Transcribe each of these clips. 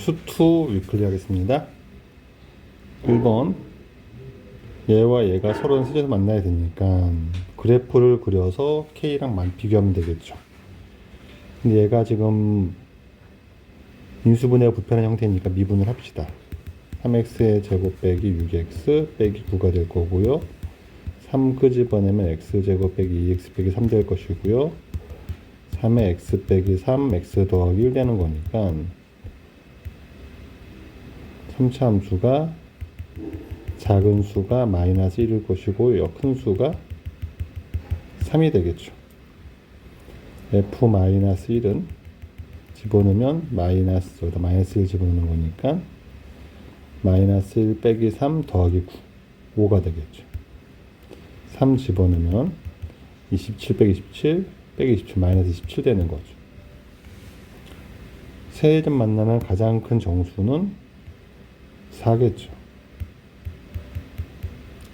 수투 위클리 하겠습니다. 1번 얘와 얘가 서로 세제에서 만나야 되니까 그래프를 그려서 K랑 비교하면 되겠죠. 근데 얘가 지금 인수분해가 불편한 형태니까 미분을 합시다. 3x의 제곱 빼기 6x 빼기 9가 될 거고요. 3 끄집어내면 x제곱 빼기 2x 빼기 3 될 것이고요. 3의 x 빼기 3 x 더하기 1 되는 거니까 3차 함수가 작은 수가 마이너스 1일 것이고 큰 수가 3이 되겠죠. f-1은 집어넣으면 여기다 마이너스 1 집어넣는 거니까 마이너스 1 빼기 3 더하기 9 5가 되겠죠. 3 집어넣으면 27 빼기 27 빼기 27 마이너스 27 되는 거죠. 세점 만나는 가장 큰 정수는 4겠죠.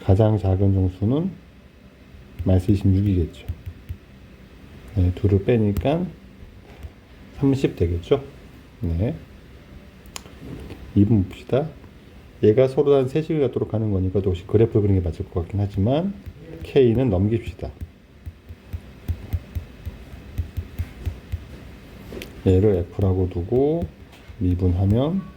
가장 작은 정수는 마이너스 26이겠죠. 네, 둘을 빼니까 30 되겠죠. 네. 2번 봅시다. 얘가 서로 한 세식을 갖도록 하는 거니까 또 혹시 그래프 그리는 게 맞을 것 같긴 하지만 K는 넘깁시다. 얘를 F라고 두고 미분하면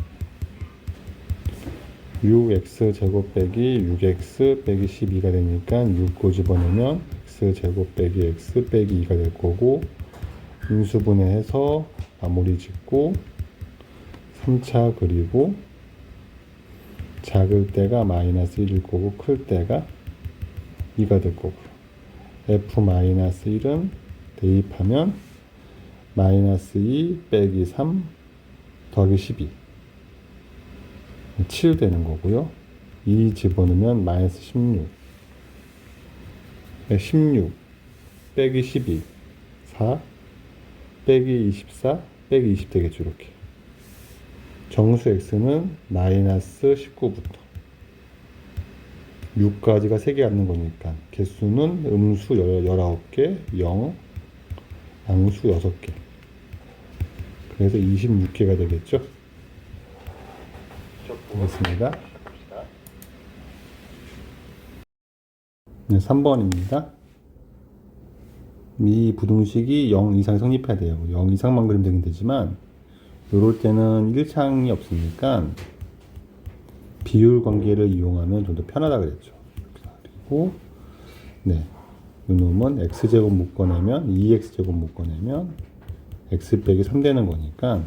6x 제곱 빼기 6x 빼기 12가 되니까 6 꼬집어내면 x 제곱 빼기 x 빼기 2가 될 거고 인수분해해서 마무리 짓고 3차 그리고 작을 때가 마이너스 1일 거고 클 때가 2가 될 거고 f-1은 대입하면 마이너스 2 빼기 3 더하기 12 7 되는 거고요. 2 집어넣으면 마이너스 16 16 빼기 12 4 빼기 24 빼기 20 되겠죠. 이렇게 정수 x는 마이너스 19부터 6까지가 3개 갖는 거니까 개수는 음수 19개 0 양수 6개 그래서 26개가 되겠죠. 되겠습니다. 네, 3번입니다. 이 부등식이 0 이상 성립해야 돼요. 0 이상만 그리면 되긴 되지만 요럴 때는 1창이 없으니까 비율 관계를 이용하면 좀 더 편하다 그랬죠. 그리고 네, 요 놈은 x제곱 묶어내면 2x제곱 묶어내면 x 빼기 3 되는 거니까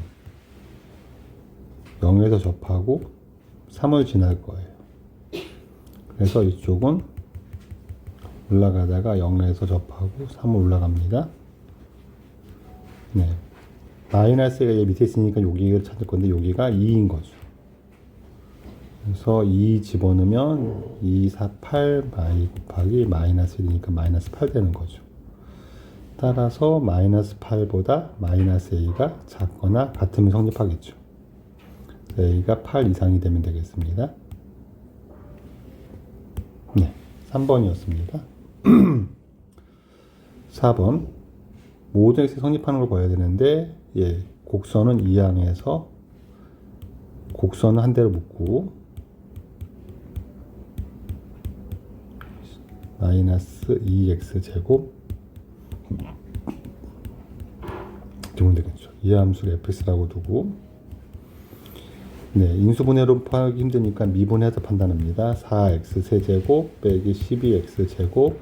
0에서 접하고 3을 지날 거예요. 그래서 이쪽은 올라가다가 0에서 접하고 3을 올라갑니다. 네. 마이너스가 밑에 있으니까 여기를 찾을 건데 여기가 2인 거죠. 그래서 2 집어넣으면 2, 4, 8 곱하기 마이너스 1이니까 마이너스 8 되는 거죠. 따라서 마이너스 8보다 마이너스 a가 작거나 같으면 성립하겠죠. a가 8 이상이 되면 되겠습니다. 네, 3번이었습니다. 4번 모든 x에 성립하는 걸 봐야 되는데 예, 곡선은 이항에서 곡선은 한 대로 묶고 마이너스 2x 제곱 되면 되겠죠. 이 함수를 fx라고 두고 네, 인수분해로 하기 힘드니까 미분해서 판단합니다. 4x 세제곱 빼기 12x 제곱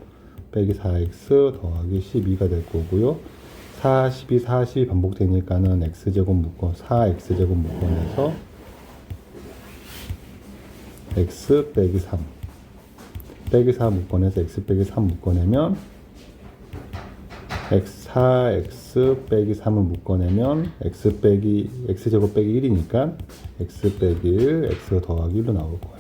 빼기 4x 더하기 12가 될 거고요. 4, 12, 4, 12 반복되니까는 x제곱 묶어 4x제곱 묶어내서 x 빼기 3 빼기 4 묶어내서 x 빼기 3 묶어내면 x 4x 빼기 3을 묶어내면 x제곱 빼기 1이니까 x 빼기 1 x 더하기 1로 나올 거예요.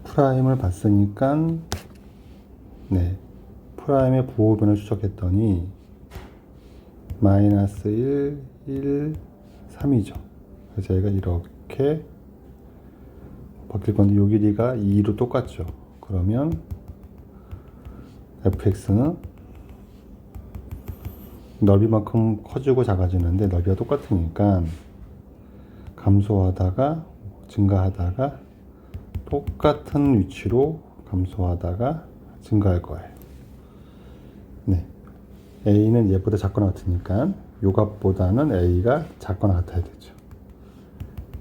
프라임을 봤으니까 네, 프라임의 부호변을 추적했더니 마이너스 1, 1, 3이죠. 그래서 저희가 이렇게 바뀔 건데 요 길이가 2로 똑같죠. 그러면 fx는 넓이만큼 커지고 작아지는데 넓이가 똑같으니까 감소하다가 증가하다가 똑같은 위치로 감소하다가 증가할 거예요. 네. A는 얘보다 작거나 같으니까 요 값보다는 A가 작거나 같아야 되죠.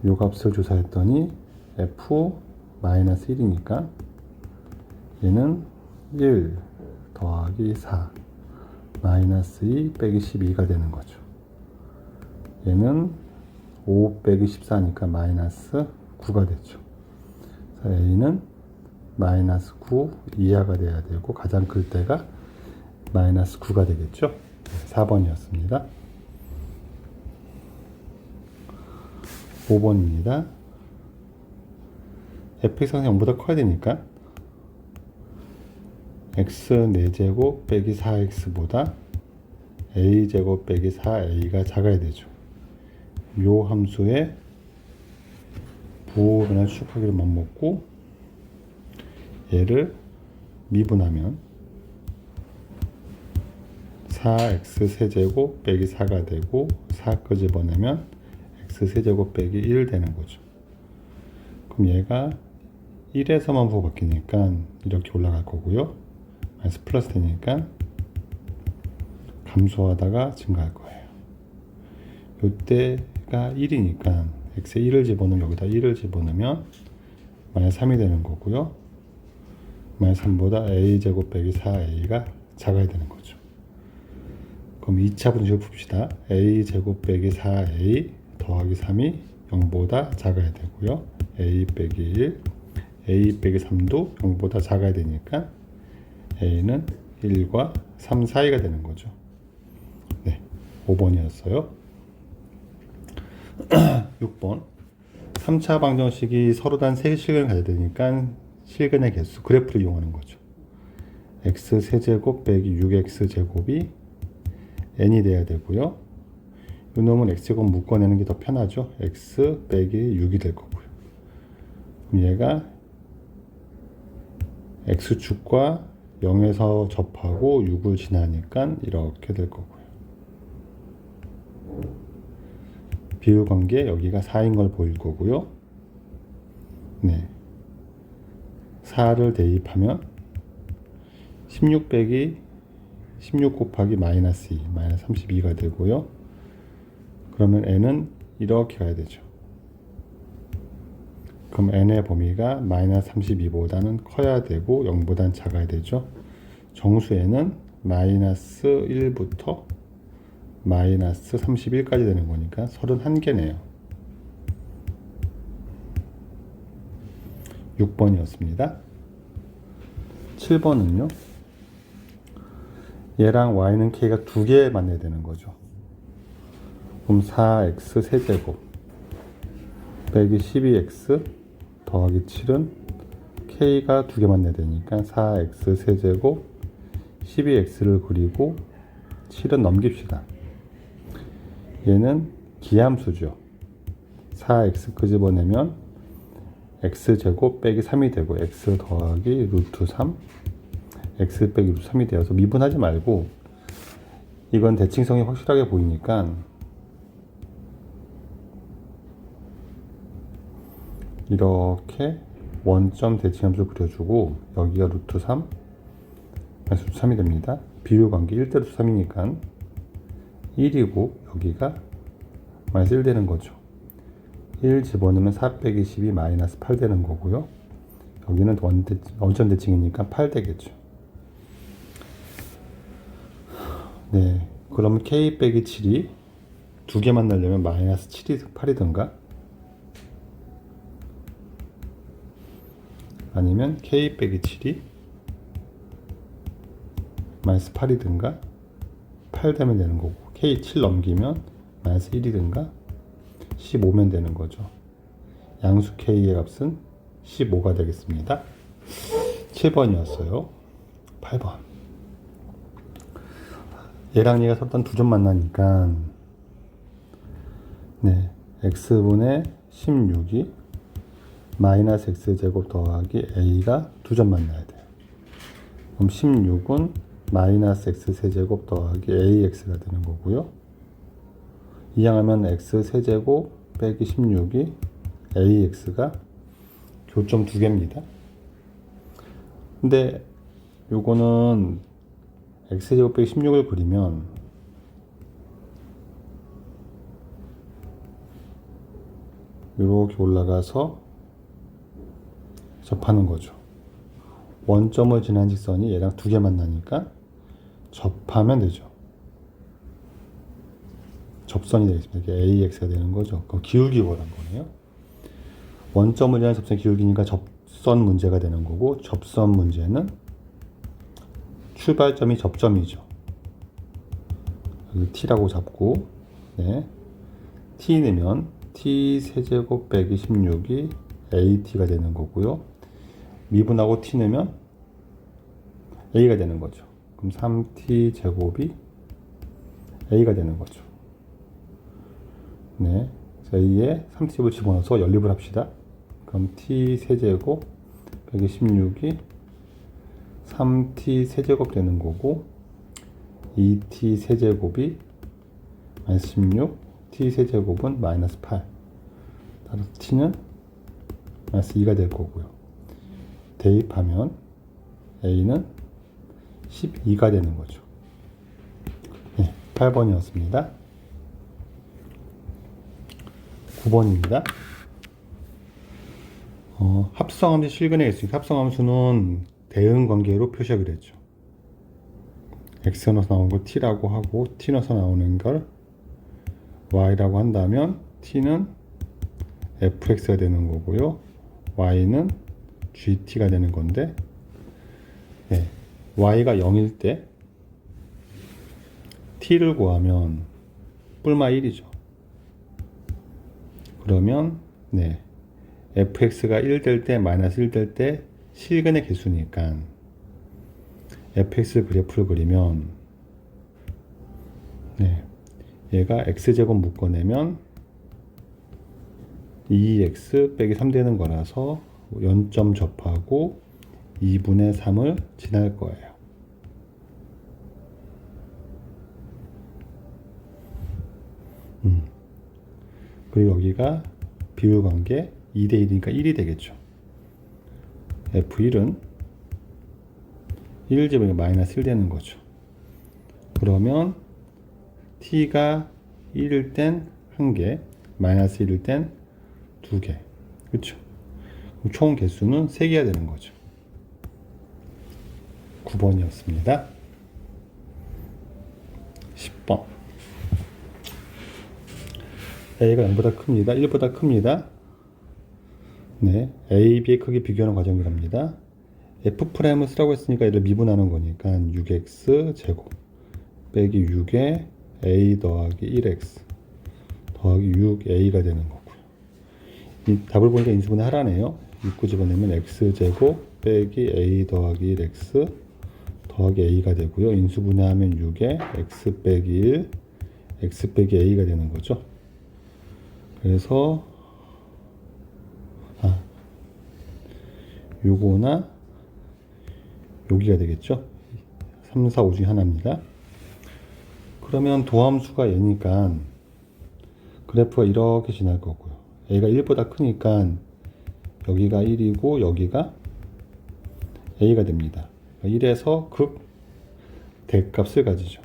요 값을 조사했더니 F-1이니까 얘는 1 더하기 4 마이너스 2 빼기 12가 되는 거죠. 얘는 5 빼기 14니까 마이너스 9가 되죠. 그래서 A는 마이너스 9 이하가 돼야 되고 가장 클 때가 마이너스 9가 되겠죠. 4번이었습니다. 5번입니다. fx가 0보다 커야 되니까 x 4제곱 빼기 4x보다 a제곱 빼기 4a가 작아야 되죠. 요 함수에 부호변화 추측하기를 맘먹고 얘를 미분하면 4x 세제곱 빼기 4가 되고 4 끄집어내면 x 세제곱 빼기 1 되는 거죠. 그럼 얘가 1에서만 부호 바뀌니까 이렇게 올라갈 거고요. 마이너스 플러스 되니까 감소하다가 증가할 거예요. 이때가 1이니까 x에 1을 집어넣으면 여기다 1을 집어넣으면 마이너스 3이 되는 거고요. 마이너스 3보다 a제곱 빼기 4a가 작아야 되는 거죠. 그럼 2차 분식을 풉시다. a제곱 빼기 4a 더하기 3이 0보다 작아야 되고요. a 빼기 1, a 빼기 3도 0보다 작아야 되니까 a는 1과 3 사이가 되는 거죠. 네, 5번이었어요. 6번 3차 방정식이 서로 단 3개 실근을 가져야 되니까 실근의 개수 그래프를 이용하는 거죠. x 세제곱 빼기 6x 제곱이 n이 돼야 되고요. 이 놈은 x제곱 묶어내는 게 더 편하죠. x 빼기 6이 될 거고요. 그럼 얘가 x축과 0에서 접하고 6을 지나니까 이렇게 될 거고요. 비율관계 여기가 4인 걸 보일 거고요. 네. 4를 대입하면 16 빼기 16 곱하기 마이너스 2, 마이너스 32가 되고요. 그러면 n은 이렇게 가야 되죠. 그럼 n의 범위가 마이너스 32보다는 커야 되고 0보다는 작아야 되죠. 정수에는 마이너스 1부터 마이너스 31까지 되는 거니까 31개네요. 6번이었습니다. 7번은요. 얘랑 y는 k가 2개 만나야 되는 거죠. 그럼 4x 세제곱 빼기 12x 더하기 7은 k가 2개 만나야 되니까 4x 세제곱 12x를 그리고 7은 넘깁시다. 얘는 기함수죠. 4x 끄집어내면 x제곱 빼기 3이 되고 x 더하기 루트 3 x 빼기 루트 3이 되어서 미분하지 말고 이건 대칭성이 확실하게 보이니까 이렇게 원점 대칭함수 그려주고 여기가 루트 3 마이너스 루트 3이 됩니다. 비율관계 1대 루트 3이니까 1이고 여기가 마이너스 1 되는 거죠. 1 집어넣으면 4 빼기 12 마이너스 8 되는 거고요. 여기는 원점 대칭이니까 8 되겠죠. 네, 그러면 k 빼기 7이 2개 만나려면 마이너스 7이 8이든가 아니면 k 빼기 7이 마이너스 8이든가 8 되면 되는 거고 k 7 넘기면 마이너스 1이든가 15면 되는 거죠. 양수 k의 값은 15가 되겠습니다. 7번이었어요. 8번. 얘랑 얘가 서로 단 2점 만나니까 네, x분의 16이 마이너스 x제곱 더하기 a가 2점 만나야 돼요. 그럼 16은 마이너스 x 세제곱 더하기 ax가 되는 거고요. 이항하면 x 세제곱 빼기 16이 ax가 교점 두 개입니다. 근데 요거는 x 세제곱 빼기 16을 그리면 이렇게 올라가서 접하는 거죠. 원점을 지난 직선이 얘랑 두 개 만나니까 접하면 되죠. 접선이 되겠습니다. 이게 AX가 되는 거죠. 그럼 기울기 구하는 거네요. 원점을 지난 접선이 기울기니까 접선 문제가 되는 거고, 접선 문제는 출발점이 접점이죠. 여기 T라고 잡고, 네. T 내면 T 세제곱 빼기 16이 AT가 되는 거고요. 미분하고 T 내면 A가 되는 거죠. 그럼 3T 제곱이 A가 되는 거죠. 네. A에 3T를 집어넣어서 연립을 합시다. 그럼 T 세제곱 빼기 16이 3T 세제곱 되는 거고, 2T 세제곱이 마이너스 16, T 세제곱은 마이너스 8. 따라서 T는 마이너스 2가 될 거고요. 대입하면 A는 12가 되는 거죠. 네, 8번이었습니다. 9번입니다. 합성함수 실근에 있으니까 합성함수는 대응 관계로 표시하기로 했죠. x 넣어서 나오는 걸 t라고 하고 t 넣어서 나오는 걸 y라고 한다면 t는 fx가 되는 거고요. y는 gt가 되는 건데, 네, y가 0일 때 t를 구하면 뿔마 1이죠. 그러면 네, fx가 1 될 때 마이너스 1 될 때 실근의 개수니까 fx 그래프를 그리면 네, 얘가 x제곱 묶어내면 2x 빼기 3 되는 거라서 연점 접하고 2분의 3을 지날 거예요. 그리고 여기가 비율 관계 2대 1이니까 1이 되겠죠. F1은 1 제곱이 마이너스 1 되는 거죠. 그러면 T가 1일 땐 1개, 마이너스 1일 땐 2개. 그렇죠? 그럼 총 개수는 3개가 되는 거죠. 9번이었습니다. 10번. A가 0보다 큽니다. 1보다 큽니다. 네, A, B의 크기 비교하는 과정이랍니다. F'을 쓰라고 했으니까 얘를 미분하는 거니까 6x 제곱 빼기 6에 A 더하기 1x 더하기 6a가 되는 거고요. 이 답을 보니까 인수분해 하라네요. 6구 집어내면 x제곱 빼기 a 더하기 1x 더하기 a가 되고요. 인수분해하면 6에 x 빼기 1 x 빼기 a가 되는 거죠. 그래서 요거나 여기가 되겠죠. 3, 4, 5 중에 하나입니다. 그러면 도함수가 얘니까 그래프가 이렇게 지날 거고요. A가 1보다 크니까 여기가 1이고 여기가 A가 됩니다. 1에서 극 대값을 가지죠.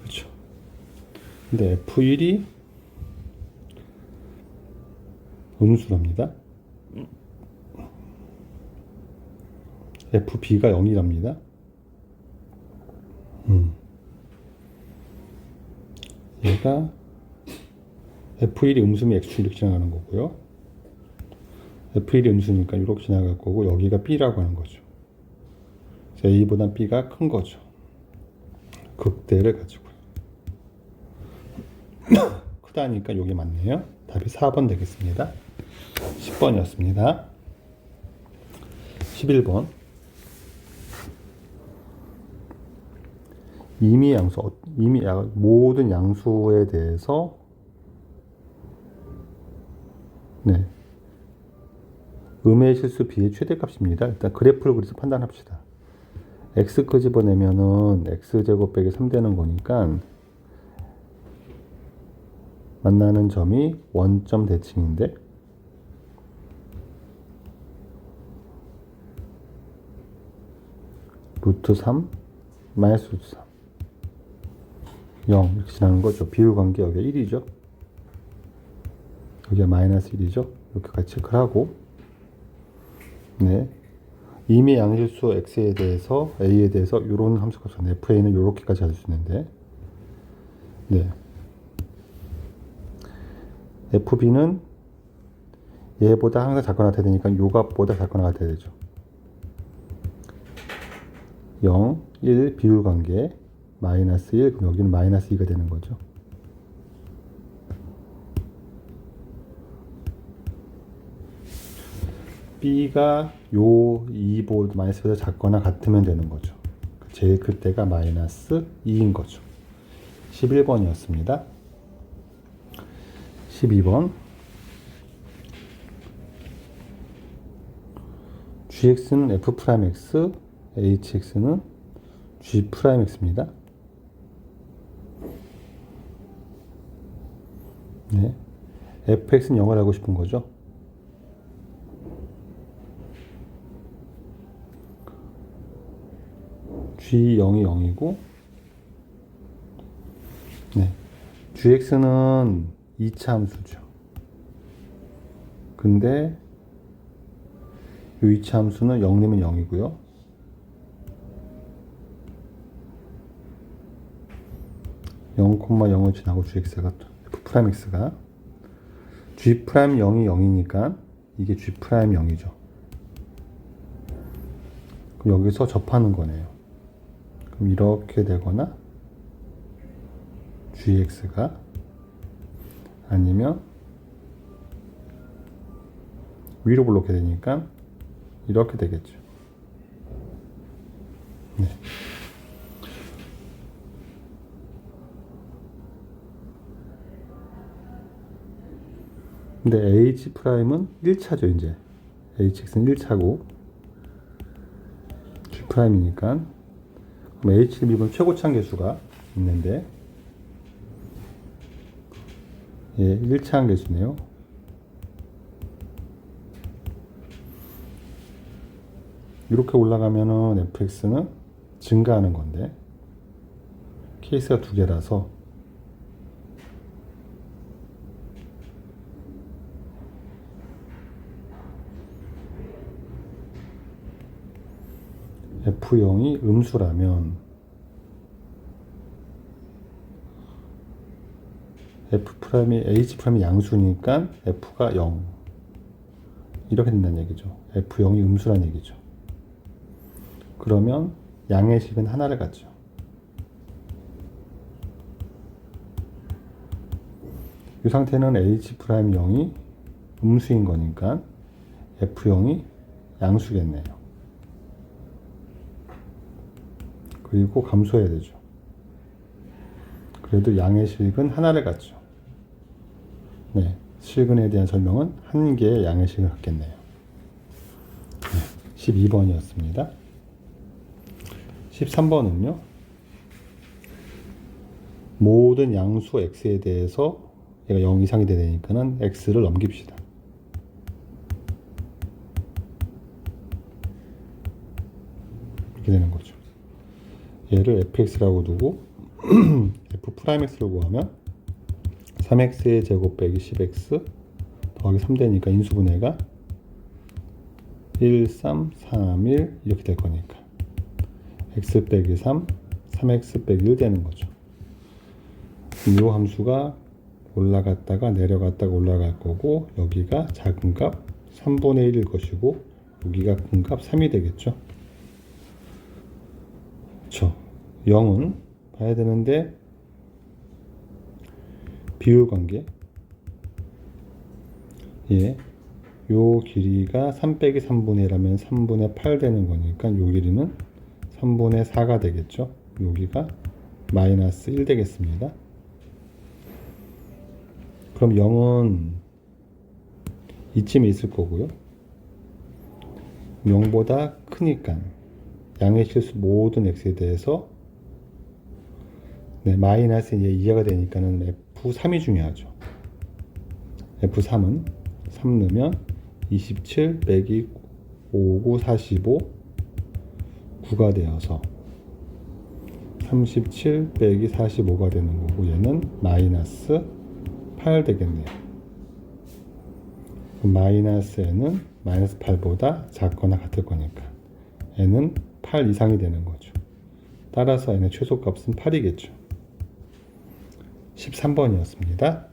그렇죠. 근데 F1이 음수랍니다. FB가 0이랍니다. 얘가 F1이 음수면 X축 이렇게 지나가는 거고요. F1이 음수니까 이렇게 지나갈 거고 여기가 B라고 하는 거죠. A보다 B가 큰 거죠. 극대를 가지고요. 크다니까 여기 맞네요. 답이 4번 되겠습니다. 10번이었습니다. 11번. 임의 양수, 모든 양수에 대해서 네, 음의 실수 b의 최대값입니다. 일단 그래프를 그려서 판단합시다. x 끄집어내면은 x제곱 빼기 3 되는 거니까 만나는 점이 원점 대칭인데 루트 3 마이너스 루트 3 0 이렇게 지나는 거죠. 비율 관계 여기가 1이죠. 여기가 마이너스 1이죠. 이렇게 같이 체크를 하고 네. 이미 양실수 x에 대해서 a에 대해서 이런 함수값 fa는 이렇게까지 할 수 있는데 네. fb는 얘보다 항상 작거나 같아야 되니까 요 값보다 작거나 같아야 되죠. 0, 1 비율 관계 마이너스 1 그럼 여기는 마이너스 2가 되는 거죠. b가 요 2보다 마이너스보다 작거나 같으면 되는 거죠. 제일 클 때가 마이너스 2인 거죠. 11번이었습니다. 12번 gx는 f'x, hx는 g'x입니다. 네. fx는 0을 알고 싶은 거죠. g0이 0이고 네. gx는 2차 함수죠. 근데 이 2차 함수는 0이면 0이고요. (0, 0을 지나고 gx가 f'x가 g' 0이 0이니까 이게 g' 0이죠. 그럼 여기서 접하는 거네요. 그럼 이렇게 되거나 gx가 아니면 위로 블록해야 되니까 이렇게 되겠죠. 네. 근데 h'은 1차죠, 이제. hx는 1차고 g'이니까 그럼 h를 미분 최고차항 계수가 있는데 예, 1차항 계수네요. 이렇게 올라가면은 fx는 증가하는 건데 케이스가 두 개라서 f0이 음수라면 h'이 양수니까 f가 0 이렇게 된다는 얘기죠. f0이 음수란 얘기죠. 그러면 양의 식은 하나를 갖죠. 이 상태는 h'0이 음수인 거니까 f0이 양수겠네요. 그리고 감소해야 되죠. 그래도 양의 식은 하나를 갖죠. 네, 실근에 대한 설명은 한 개의 양의 식을 갖겠네요. 네, 12번이었습니다. 13번은요. 모든 양수 x에 대해서 얘가 0 이상이 되니까는 x를 넘깁시다. 이렇게 되는 거죠. 얘를 fx라고 두고 f'x를 구하면 3x의 제곱 빼기 10x 더하기 3 되니까 인수분해가 1, 3, 3, 1 이렇게 될 거니까 x 빼기 3, 3x 빼기 1 되는 거죠. 이 함수가 올라갔다가 내려갔다가 올라갈 거고 여기가 작은 값 3분의 1일 것이고 여기가 큰 값 3이 되겠죠. 그렇죠. 0은 봐야 되는데 비율 관계 예, 요 길이가 3 빼기 3분의 1하면 3분의 8 되는 거니까 요 길이는 3분의 4가 되겠죠. 여기가 마이너스 1 되겠습니다. 그럼 0은 이쯤에 있을 거고요. 0보다 크니까 양의 실수 모든 x에 대해서 네, 마이너스 이제 이하가 되니까는 F3이 중요하죠. F3은 3 넣으면 27 빼기 5, 9, 45 9가 되어서 37 빼기 45가 되는 거고 얘는 마이너스 8 되겠네요. 마이너스 n은 마이너스 8보다 작거나 같을 거니까 n은 8 이상이 되는 거죠. 따라서 n의 최소값은 8이겠죠. 13번이었습니다.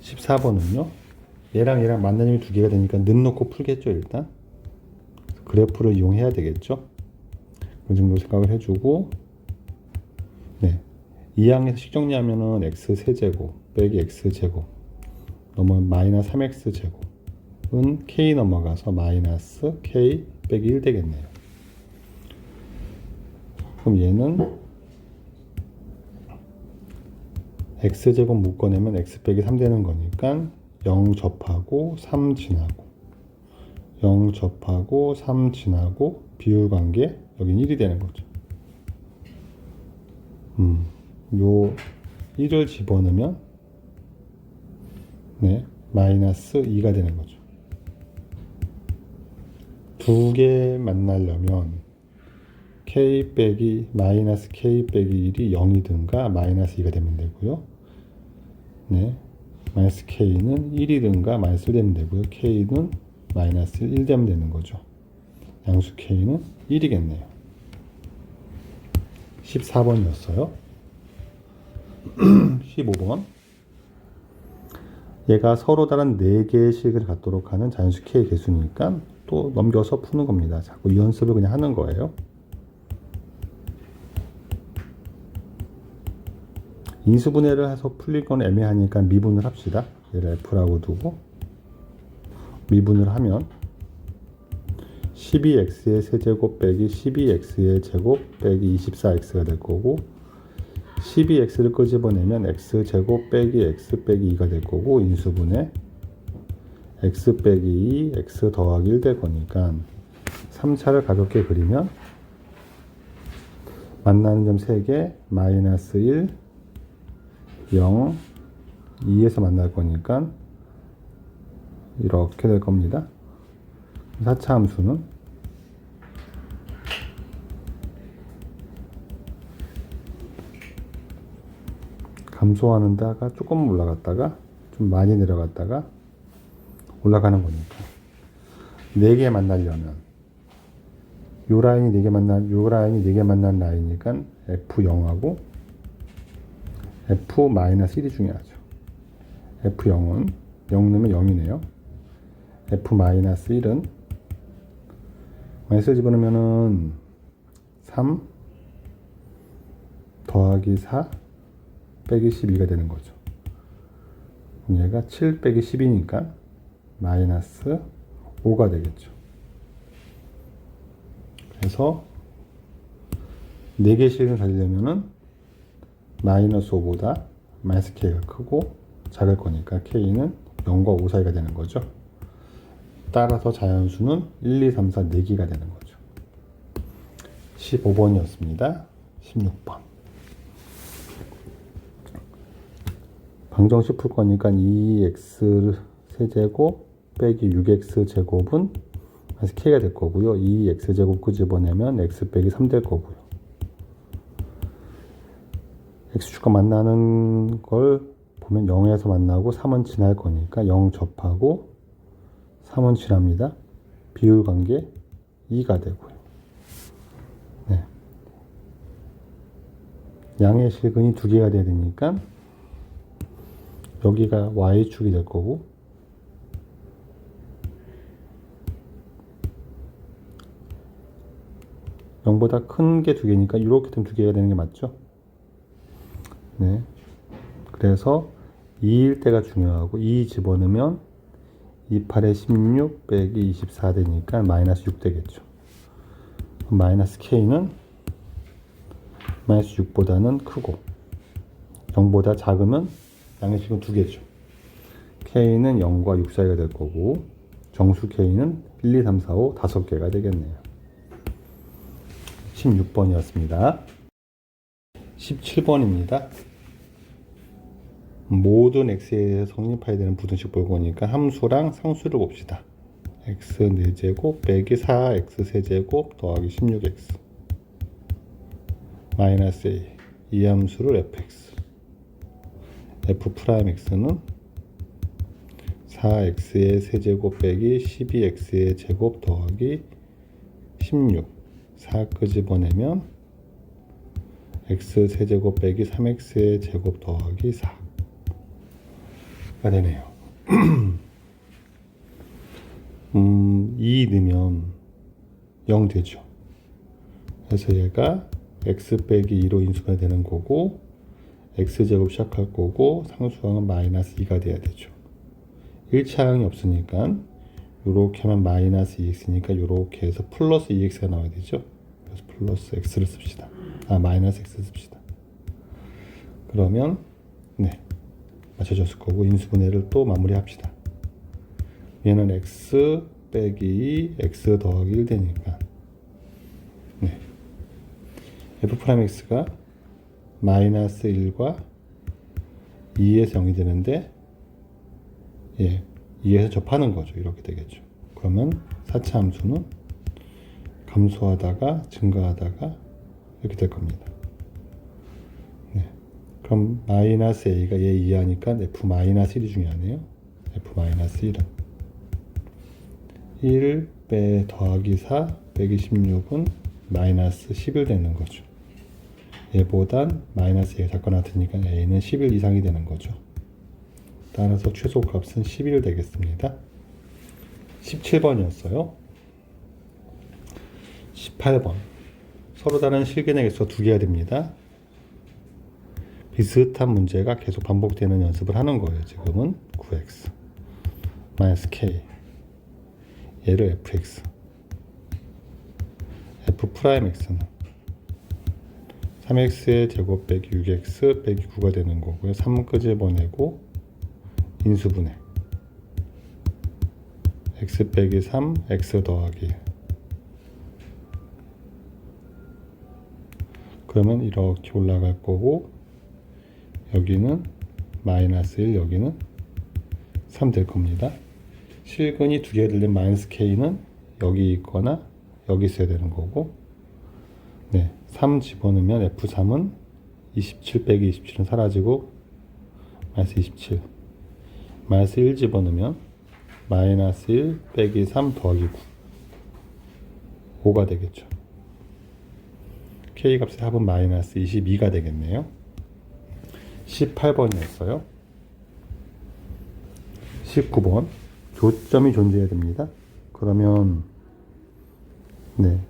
14번은요. 얘랑 만나님이 두 개가 되니까 는 놓고 풀겠죠. 일단 그래프를 이용해야 되겠죠. 그 정도 생각을 해주고 네, 2항에서 식정리하면은 x 세제곱 빼기 x 제곱 넘으면 마이너스 3x 제곱은 k 넘어가서 마이너스 k 빼기 1 되겠네요. 그럼 얘는 x제곱 묶어내면 x 빼기 3 되는 거니까 0 접하고 3 지나고 0 접하고 3 지나고 비율관계 여긴 1이 되는 거죠. 요 1을 집어넣으면 네, 마이너스 2가 되는 거죠. 두 개 만나려면 k 빼기 마이너스 k 빼기 1이 0이든가 마이너스 2가 되면 되고요. 네, 마이너스 k는 1이든가 마이너스 1 되면 되고요. k는 마이너스 1 되면 되는 거죠. 양수 k는 1이겠네요. 14번이었어요. 15번. 얘가 서로 다른 4개의 식을 갖도록 하는 자연수 k의 개수니까 또 넘겨서 푸는 겁니다. 자꾸 이 연습을 그냥 하는 거예요. 인수분해를 해서 풀릴 건 애매하니까 미분을 합시다. 얘를 f라고 두고 미분을 하면 12x의 세제곱 빼기 12x의 제곱 빼기 24x가 될 거고 12x를 끄집어내면 x제곱 빼기 x 빼기 2가 될 거고 인수분해 x 빼기 2 x 더하기 1 될 거니까 3차를 가볍게 그리면 만나는 점 3개 마이너스 1 0 2에서 만날 거니까 이렇게 될 겁니다. 4차 함수는 감소하는 데가 조금 올라갔다가 좀 많이 내려갔다가 올라가는 거니까 4개 만나려면 요 라인이 4개 만난 라인이니까 F0하고 F-1이 중요하죠. F0은 0 넣으면 0이네요. F-1은 마이너스 집어넣으면은 3 더하기 4 빼기 12가 되는 거죠. 얘가 7 빼기 10이니까 마이너스 5가 되겠죠. 그래서 4개씩을 가지려면은 마이너스 5보다 마이너스 k가 크고 작을 거니까 k는 0과 5 사이가 되는 거죠. 따라서 자연수는 1, 2, 3, 4, 4개가 되는 거죠. 15번이었습니다. 16번. 방정식 풀 거니까 2x 세제곱 빼기 6x 제곱은 마이너스 k가 될 거고요. 2x 제곱 끄집어내면 x 빼기 3 될 거고요. x축과 만나는 걸 보면 0에서 만나고 3은 지날 거니까 0 접하고 3은 지납니다. 비율관계 2가 되고요. 네. 양의 실근이 2개가 돼야 되니까 여기가 y축이 될 거고 (0보다) 큰 게 2개니까 이렇게 되면 2개가 되는 게 맞죠? 네. 그래서 2일 때가 중요하고 2 집어넣으면 28에 16 빼기 24 되니까 마이너스 6 되겠죠. 마이너스 k는 마이너스 6보다는 크고 0보다 작으면 양의 식은 2개죠. k는 0과 6 사이가 될 거고 정수 K는 1, 2, 3, 4, 5 5개가 되겠네요. 16번이었습니다. 17번입니다. 모든 x에 대해서 성립해야 되는 부등식 볼거니까 함수랑 상수를 봅시다. x 4제곱 빼기 4x 세제곱 더하기 16x 마이너스 a, 이 함수를 fx, f'x는 4x의 세제곱 빼기 12x의 제곱 더하기 16, 4 끄집어내면 x 세제곱 빼기 3x의 제곱 더하기 4가 되네요. 2 넣으면 0 되죠. 그래서 얘가 x 빼기 2로 인수가 되는 거고 x제곱 시작할 거고 상수항은 마이너스 2가 돼야 되죠. 1차항이 없으니까 요렇게 하면 마이너스 2x니까 요렇게 해서 플러스 2x가 나와야 되죠. 그래서 플러스 x를 씁시다. 마이너스 x 씁시다. 그러면 네, 맞춰졌을 거고 인수분해를 또 마무리합시다. 얘는 x 빼기 2 x 더하기 1 되니까 네, f'x가 마이너스 1과 2에서 0이 되는데 2에서 접하는 거죠. 이렇게 되겠죠. 그러면 4차 함수는 감소하다가 증가하다가 이렇게 될 겁니다. 네. 그럼 마이너스 a가 얘 이하니까 f 마이너스 1이 중요하네요. f 마이너스 1은 1 빼 더하기 4 빼기 16은 마이너스 11 되는 거죠. 얘보단 마이너스 a가 작거나 같으니까 a는 11 이상이 되는 거죠. 따라서 최소값은 11 되겠습니다. 17번이었어요. 18번. 서로 다른 실근의 개수가 2개가 됩니다. 비슷한 문제가 계속 반복되는 연습을 하는 거예요. 지금은 9x 마이너스 k 얘를 fx f'x는 3x의 제곱 빼기 6x 빼기 9가 되는 거고요. 3 끄집어내고 인수분해 x 빼기 3 x 더하기 1. 그러면 이렇게 올라갈 거고 여기는 마이너스 1 여기는 3 될 겁니다. 실근이 2개가 되는 마이너스 k는 여기 있거나 여기 있어야 되는 거고 네, 3 집어넣으면 f3은 27 빼기 27은 사라지고 마이너스 27 마이너스 1 집어넣으면 마이너스 1 빼기 3 더하기 9 5가 되겠죠. K값의 합은 마이너스 22가 되겠네요. 18번이었어요. 19번 교점이 존재해야 됩니다. 그러면 네,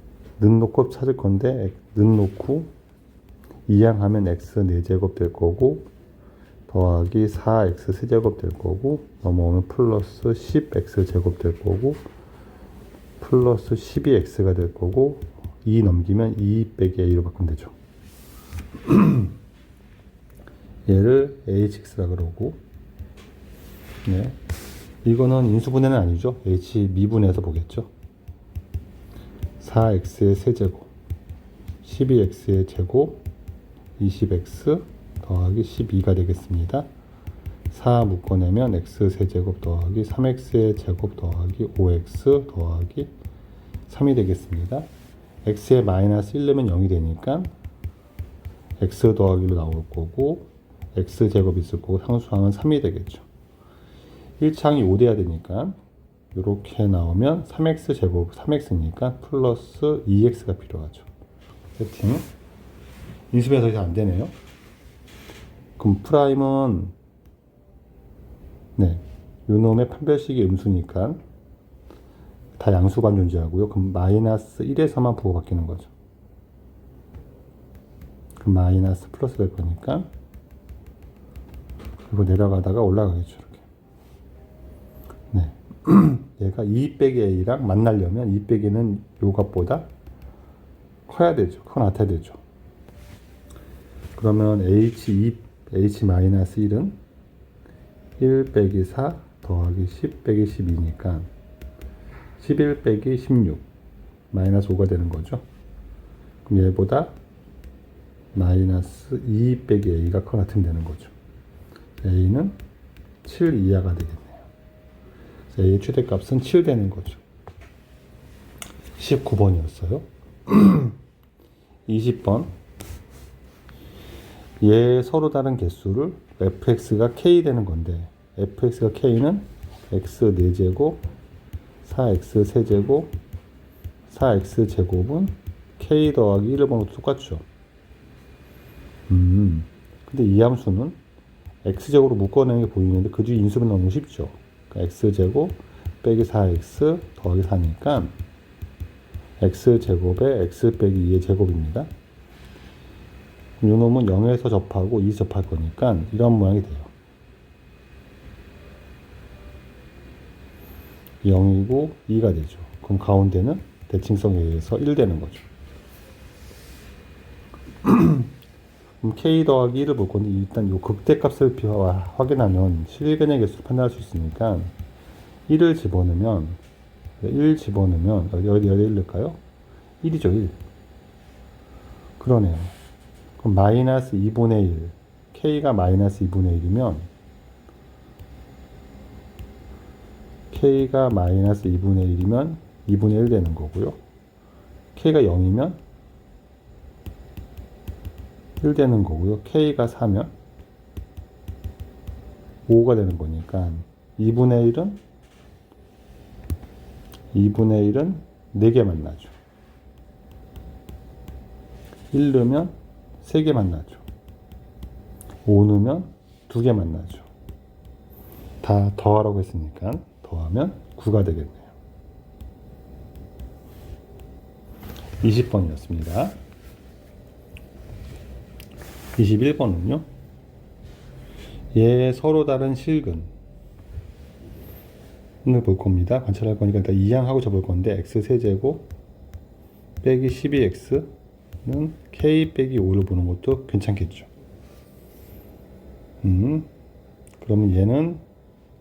는 놓고 찾을 건데 는 놓고 이항하면 x 4제곱 될 거고 더하기 4x 세제곱 될 거고 넘어오면 플러스 10x 제곱 될 거고 플러스 12x가 될 거고 2 넘기면 2 빼기 a로 바꾸면 되죠. 얘를 hx라 그러고 네, 이거는 인수분해는 아니죠. h 미분해서 보겠죠. 4x의 세제곱 12x의 제곱 20x 더하기 12가 되겠습니다. 4 묶어내면 x 세제곱 더하기 3x의 제곱 더하기 5x 더하기 3이 되겠습니다. x에 마이너스 1 넣으면 0이 되니까 x 더하기로 나올 거고 x 제곱 있을 거고 상수항은 3이 되겠죠. 1차항이 5 돼야 되니까 이렇게 나오면 3x 제곱 3x니까 플러스 2x가 필요하죠. 세팅 인수분해서 이제 안 되네요. 그럼 프라임은 네, 요놈의 판별식이 음수니까 다 양수만 존재하고요. 그럼 마이너스 1에서만 부호 바뀌는 거죠. 그럼 마이너스 플러스 될 거니까 그리고 내려가다가 올라가겠죠. 이렇게. 네. 얘가 2 빼기 a랑 만나려면 2 빼기는 요 값보다 커야 되죠. 크고 나타야 되죠. 그러면 h-1은 1 빼기 4 더하기 10 빼기 12니까 11 빼기 16 마이너스 5가 되는 거죠. 그럼 얘보다 마이너스 2 빼기 a가 같으면 되는 거죠. a는 7 이하가 되겠네요. a의 최대값은 7 되는 거죠. 19번이었어요. 20번. 얘 서로 다른 개수를 fx가 k 되는 건데 fx가 k는 x 4제곱 4x 세제곱 4x 제곱은 k 더하기 1을 번호도 똑같죠. 근데 이 함수는 x제곱으로 묶어내는 게 보이는데 그 뒤에 인수로 넣으면 쉽죠. 그러니까 x제곱 빼기 4x 더하기 4니까 x제곱에 x 빼기 2의 제곱입니다. 이 놈은 0에서 접하고 2에서 접할 거니까 이런 모양이 돼요. 0이고 2가 되죠. 그럼 가운데는 대칭성에 의해서 1 되는 거죠. 그럼 k 더하기 1을 볼 건데 일단 이 극대값을 확인하면 실근의 개수를 판단할 수 있으니까 1을 집어넣으면 1 집어넣으면 어디 1 넣을까요? 1이죠. 1. 그러네요. 그럼 마이너스 2분의 1 k가 마이너스 2분의 1이면 k가 마이너스 2분의 1이면 2분의 1 되는 거고요. k가 0이면 1 되는 거고요. k가 4면 5가 되는 거니까 2분의 1은 4개 만나죠. 1 넣으면 3개 만나죠. 5 넣으면 2개 만나죠. 다 더하라고 했으니까 더하면 9가 되겠네요. 20번이었습니다. 21번은요. 얘 서로 다른 실근을 볼 겁니다. 관찰할 거니까 일단 이항하고 접을 건데 x 세제곱 빼기 12x는 k 빼기 5를 보는 것도 괜찮겠죠. 그러면 얘는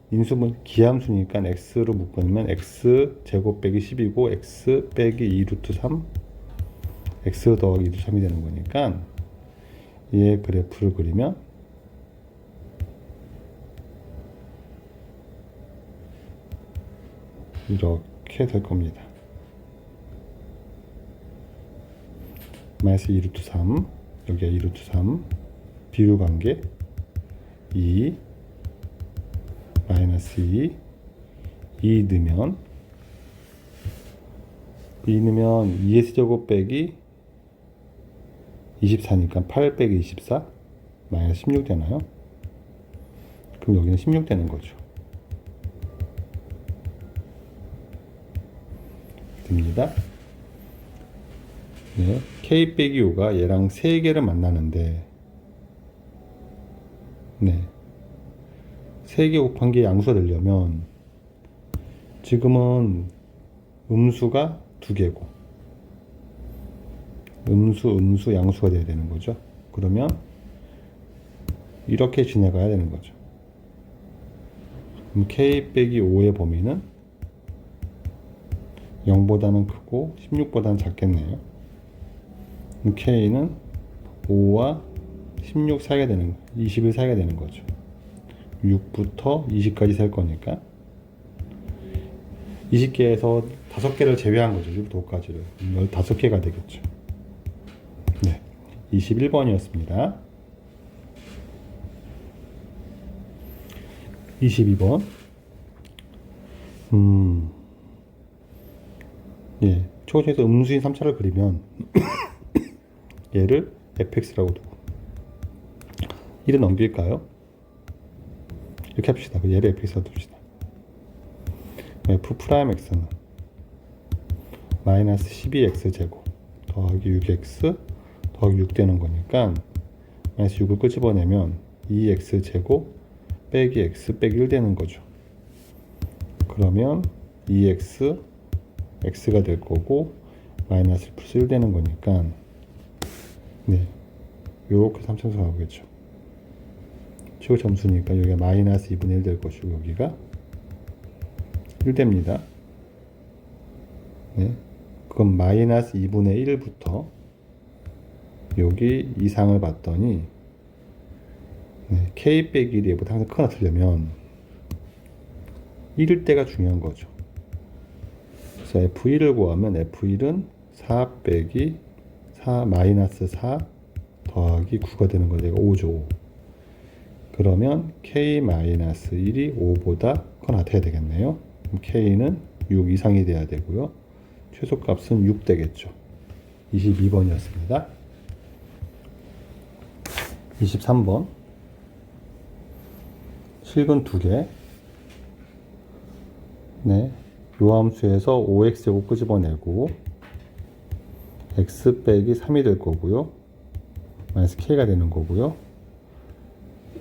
인수분 기함수니까 x로 묶으면 x 제곱 빼기 10이고 x 빼기 2 루트 3 x 더하기 2 루트 3이 되는 거니까 얘 그래프를 그리면 이렇게 될 겁니다. 마이너스 2 루트 3 여기가 2 루트 3 비율 관계 2 마이너스 2 넣으면 2x제곱 빼기 24니까 8 빼기 24 마이너스 16 되나요? 그럼 여기는 16 되는 거죠. 됩니다. 네, k 빼기 5가 얘랑 3개를 만나는데 네, 3개 곱한 게 양수가 되려면 지금은 음수가 2개고 음수, 양수가 돼야 되는 거죠. 그러면 이렇게 지나가야 되는 거죠. 그럼 k 빼기 5의 범위는 0보다는 크고 16보다는 작겠네요. 그럼 k는 5와 16 사이가 되는 21 사이가 되는 거죠. 6부터 20까지 셀 거니까 20개에서 5개를 제외한 거죠. 6부터 5까지를 15개가 되겠죠. 네, 21번이었습니다. 22번 예, 초고층에서 음수인 3차를 그리면 얘를 fx라고 두고 1을 넘길까요? 이렇게 합시다. 얘를 fx라고 둡시다. f 프라임 x는 마이너스 12x제곱 더하기 6x 더하기 6 되는 거니까 마이너스 6을 끄집어내면 2x제곱 빼기 x 빼기 1 되는 거죠. 그러면 2x x가 될 거고 마이너스 플러스 1 되는 거니까 네, 요렇게 3차수 나오겠죠. 최고 점수니까 여기가 마이너스 2분의 1 될 것이고 여기가 1 됩니다. 네. 그럼 마이너스 2분의 1부터 여기 이상을 봤더니 네. k 빼기 1이 얘보다 항상 크거나 틀려면 1일 때가 중요한 거죠. 그래서 F1을 구하면 F1은 4 빼기 4 마이너스 4 더하기 9가 되는 거죠. 이거 5죠. 5. 그러면 K-1이 5보다 커나 돼야 되겠네요. 그럼 K는 6 이상이 돼야 되고요. 최소값은 6 되겠죠. 22번이었습니다. 23번. 실근 2개. 네. 요함수에서 5x제곱 끄집어내고 x 빼기 3이 될 거고요. 마이너스 k가 되는 거고요.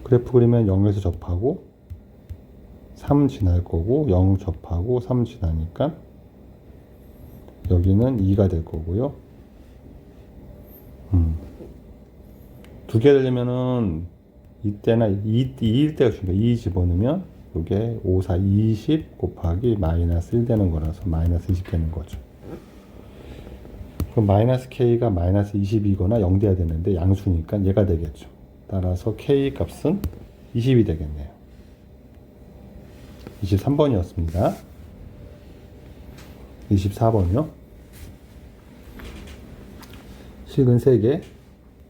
그래프 그리면 0에서 접하고 3 지날 거고 0 접하고 3 지나니까 여기는 2가 될 거고요. 2개 되려면은 이때나 2일 때가 중요해요. 2 집어넣으면 이게 5, 4, 20 곱하기 마이너스 1 되는 거라서 마이너스 20 되는 거죠. 그럼 마이너스 k가 마이너스 20이거나 0 돼야 되는데 양수니까 얘가 되겠죠. 따라서 k 값은 20이 되겠네요. 23번이었습니다. 24번이요. 식은 3개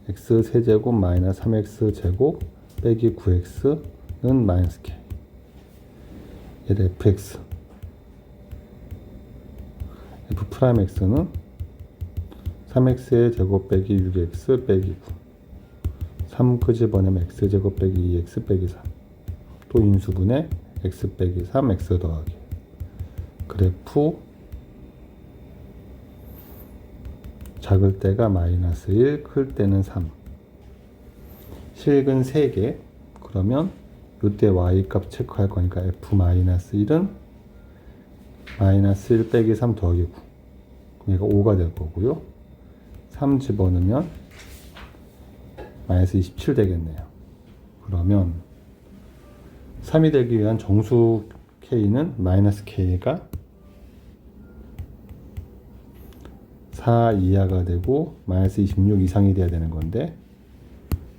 x 세제곱 마이너스 3x 제곱 빼기 9x는 마이너스 k. 얘를 fx f 프라임 x는 3x의 제곱 빼기 6x 빼기 9 3 끄집어내면 x제곱 빼기 2x 빼기 4 또 인수분해 x 빼기 3 x 더하기 그래프 작을 때가 마이너스 1 클 때는 3 실근 3개 그러면 이때 y값 체크할 거니까 f-1은 마이너스 1 빼기 3 더하기 9 그럼 얘가 5가 될 거고요. 3 집어넣으면 마이너스 27 되겠네요. 그러면 3이 되기 위한 정수 k는 마이너스 k가 4 이하가 되고 마이너스 26 이상이 돼야 되는 건데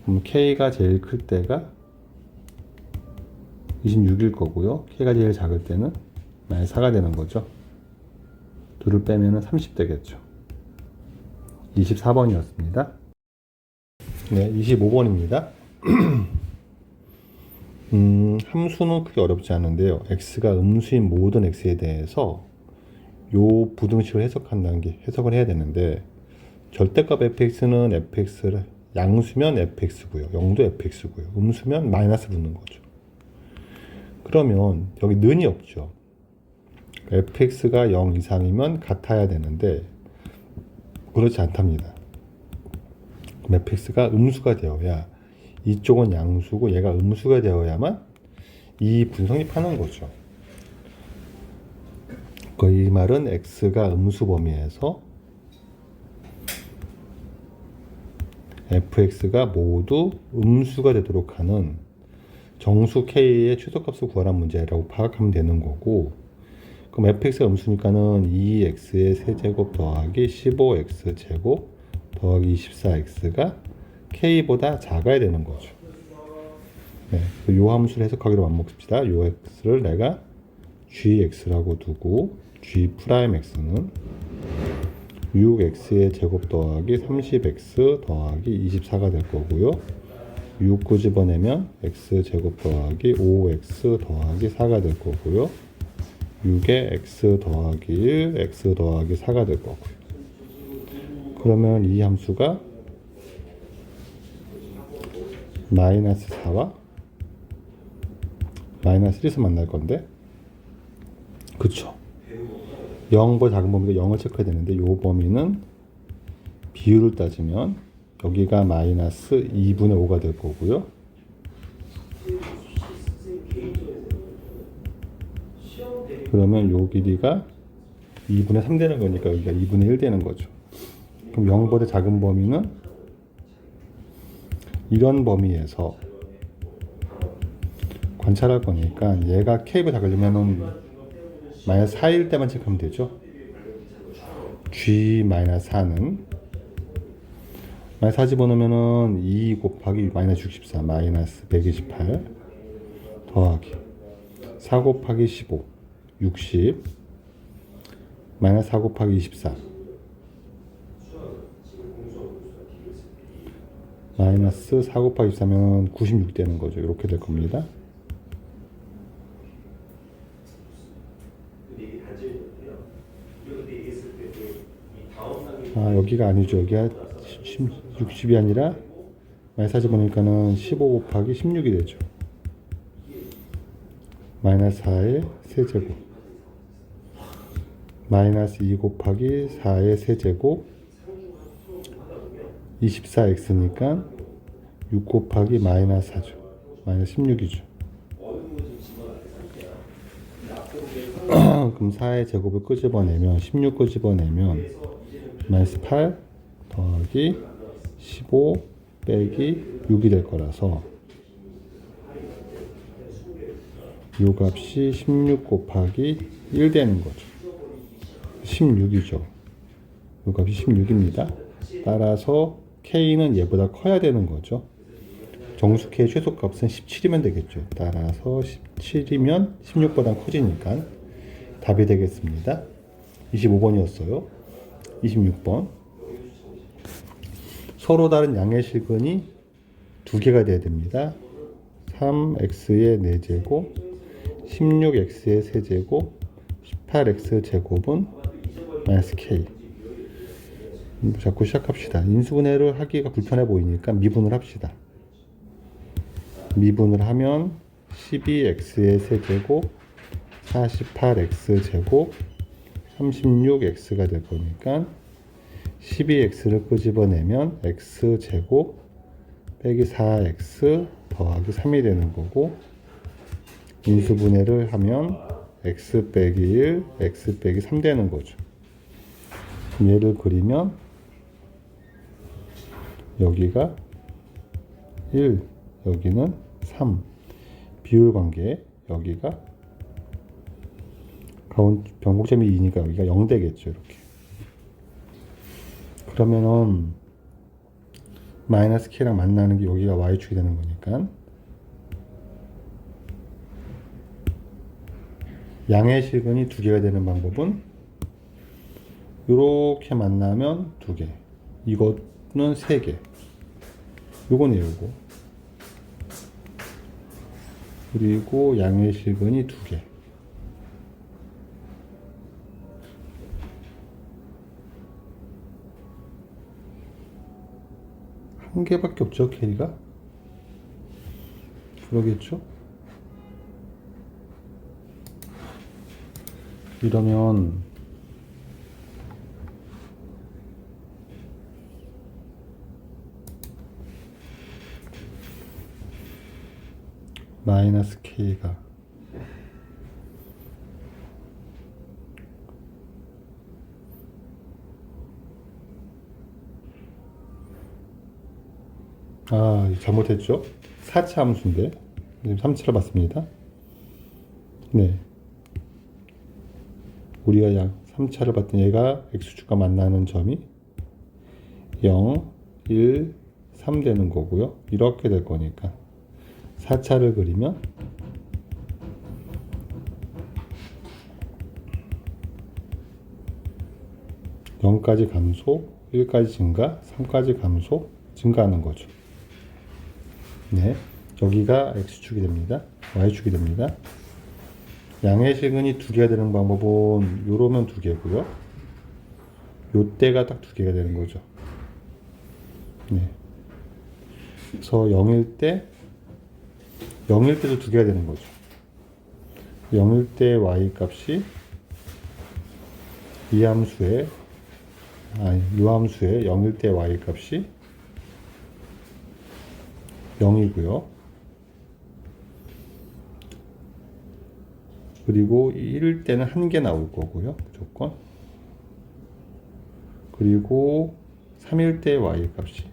그럼 k가 제일 클 때가 26일 거고요. k가 제일 작을 때는 마이너스 4가 되는 거죠. 2를 빼면 30 되겠죠. 24번이었습니다. 네, 25번입니다. 함수는 크게 어렵지 않은데요. x가 음수인 모든 x에 대해서 요 부등식을 해석을 해야 되는데 절대값 fx는 fx를 양수면 fx고요. 0도 fx고요. 음수면 마이너스 붙는 거죠. 그러면 여기 는이 없죠. fx가 0 이상이면 같아야 되는데 그렇지 않답니다. fx가 음수가 되어야 이쪽은 양수고 얘가 음수가 되어야만 이 분성이 파는 거죠. 이 말은 x가 음수 범위에서 fx가 모두 음수가 되도록 하는 정수 k의 최소값을 구하라는 문제라고 파악하면 되는 거고 그럼 fx가 음수니까는 2x의 세제곱 더하기 15x 제곱 더하기 24x가 k보다 작아야 되는 거죠. 네, 요 함수를 해석하기로 맘먹읍시다. 요 x를 내가 gx라고 두고 g 프라임 x는 6x의 제곱 더하기 30x 더하기 24가 될 거고요. 6 끄집어내면 x 제곱 더하기 5x 더하기 4가 될 거고요. 6에 x 더하기 1, x 더하기 4가 될 거고요. 그러면 이 함수가 마이너스 4와 마이너스 1에서 만날 건데 그쵸. 0보다 작은 범위가 0을 체크해야 되는데 이 범위는 비율을 따지면 여기가 마이너스 2분의 5가 될 거고요. 그러면 요 길이가 2분의 3 되는 거니까 여기가 2분의 1 되는 거죠. 그럼 0보다 작은 범위는 이런 범위에서 관찰할 거니까 얘가 k보다 작으려면 마이너스 4일 때만 체크하면 되죠. G-4는 마이너스 4 집어넣으면은 2 곱하기 마이너스 64 마이너스 128 더하기 4 곱하기 15 60 마이너스 4 곱하기 24 마이너스 4 곱하기 24면 96 되는 거죠. 이렇게 될 겁니다. 아, 여기가 아니죠. 여기가 60이 아니라 마이너스 4 집어넣으니까는 15 곱하기 16이 되죠. 마이너스 4의 세제곱 마이너스 2 곱하기 4의 세제곱 24x니까 6 곱하기 마이너스 4죠. 마이너스 16이죠. 그럼 4의 제곱을 끄집어내면 16 끄집어내면 마이너스 8 더하기 15 빼기 6이 될 거라서 요 값이 16 곱하기 1 되는 거죠. 16이죠. 요 값이 16입니다. 따라서 K는 얘보다 커야 되는 거죠. 정수 K의 최소값은 17이면 되겠죠. 따라서 17이면 16보다 커지니까 답이 되겠습니다. 25번이었어요. 26번. 서로 다른 양의 실근이 두 개가 돼야 됩니다. 3x의 4제곱, 16x의 세제곱, 18x 제곱은 마이너스 k. 자꾸 시작합시다. 인수분해를 하기가 불편해 보이니까 미분을 합시다. 미분을 하면 12x의 세제곱, 48x 제곱, 36x가 될 거니까 12x를 끄집어내면 x 제곱 빼기 4x 더하기 3이 되는 거고, 인수분해를 하면 x 빼기 1, x 빼기 3 되는 거죠. 얘를 그리면 여기가 1, 여기는 3. 비율관계, 여기가 변곡점이 2니까 여기가 0 되겠죠. 이렇게. 그러면은 마이너스 k랑 만나는 게 여기가 y축이 되는 거니까 양의 실근이 두 개가 되는 방법은 이렇게 만나면 두 개, 이거는 세 개, 요거는 요거, 그리고 양의 실근이 두 개. 한 개밖에 없죠, K가? 그러겠죠? 이러면 마이너스 K가 잘못했죠? 4차 함수인데 지금 3차를 봤습니다. 네, 우리가 약 3차를 봤던 얘가 x축과 만나는 점이 0, 1, 3 되는 거고요. 이렇게 될 거니까 4차를 그리면 (0까지) 감소, 1까지 증가, 3까지 감소, 증가하는 거죠. 네, 여기가 x축이 됩니다. y축이 됩니다. 양의 실근이 두 개가 되는 방법은 요러면 두 개고요. 요때가 딱 두 개가 되는 거죠. 네. 그래서 0일 때도 두 개가 되는 거죠. 0일 때 y 값이 이 함수의 이 함수의 0일 때 y 값이 0이고요. 그리고 1일 때는 한 개 나올 거고요. 무조건. 그리고 3일 때 y 값이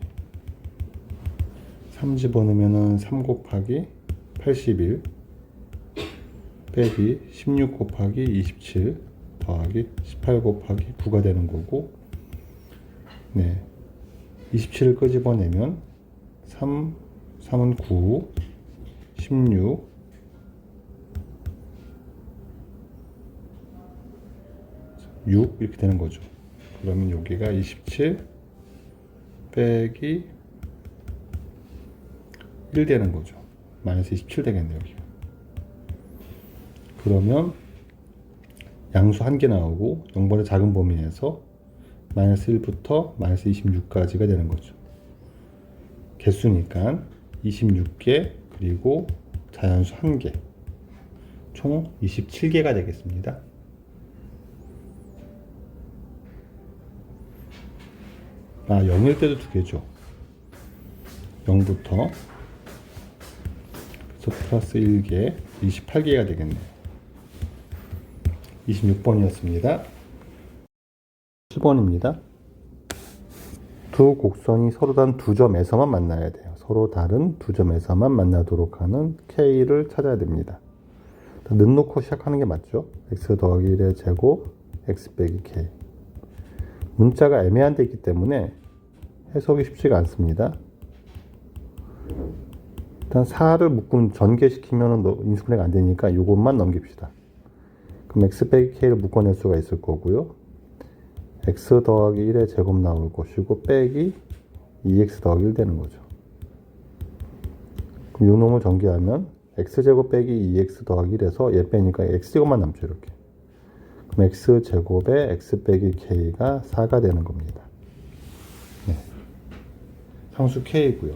3 집어넣으면은 3 곱하기 81 빼기 16 곱하기 27 더하기 더하기 18 곱하기 9가 되는 거고, 네, 27을 끄집어내면 3, 3은 9, 16, 6 이렇게 되는 거죠. 그러면 여기가 27 빼기 1 되는 거죠. 마이너스 27 되겠네요, 여기가. 그러면 양수 한 개 나오고 0번의 작은 범위 내에서 마이너스 1부터 마이너스 26까지가 되는 거죠. 개수니까 26개 그리고 자연수 1개 총 27개가 되겠습니다. 아, 0일 때도 2개죠. 0부터 그래서 플러스 1개 28개가 되겠네요. 26번이었습니다. 10번입니다. 두 곡선이 서로 다른 두 점에서만 만나야 돼요. 서로 다른 두 점에서만 만나도록 하는 K를 찾아야 됩니다. 는 놓고 시작하는 게 맞죠? X 더하기 1의 제곱 X 빼기 K. 문자가 애매한 데 있기 때문에 해석이 쉽지가 않습니다. 일단 4를 묶은 전개시키면 인수분해가 안 되니까 이것만 넘깁시다. 그럼 X 빼기 K를 묶어낼 수가 있을 거고요. X 더하기 1의 제곱 나올 것이고 빼기 2X 더하기 1 되는 거죠. 그럼 요 놈을 전개하면 X제곱 빼기 2X 더하기 1에서 얘 빼니까 X제곱만 남죠. 이렇게. 그럼 X제곱에 X 빼기 K가 4가 되는 겁니다. 네. 상수 K고요.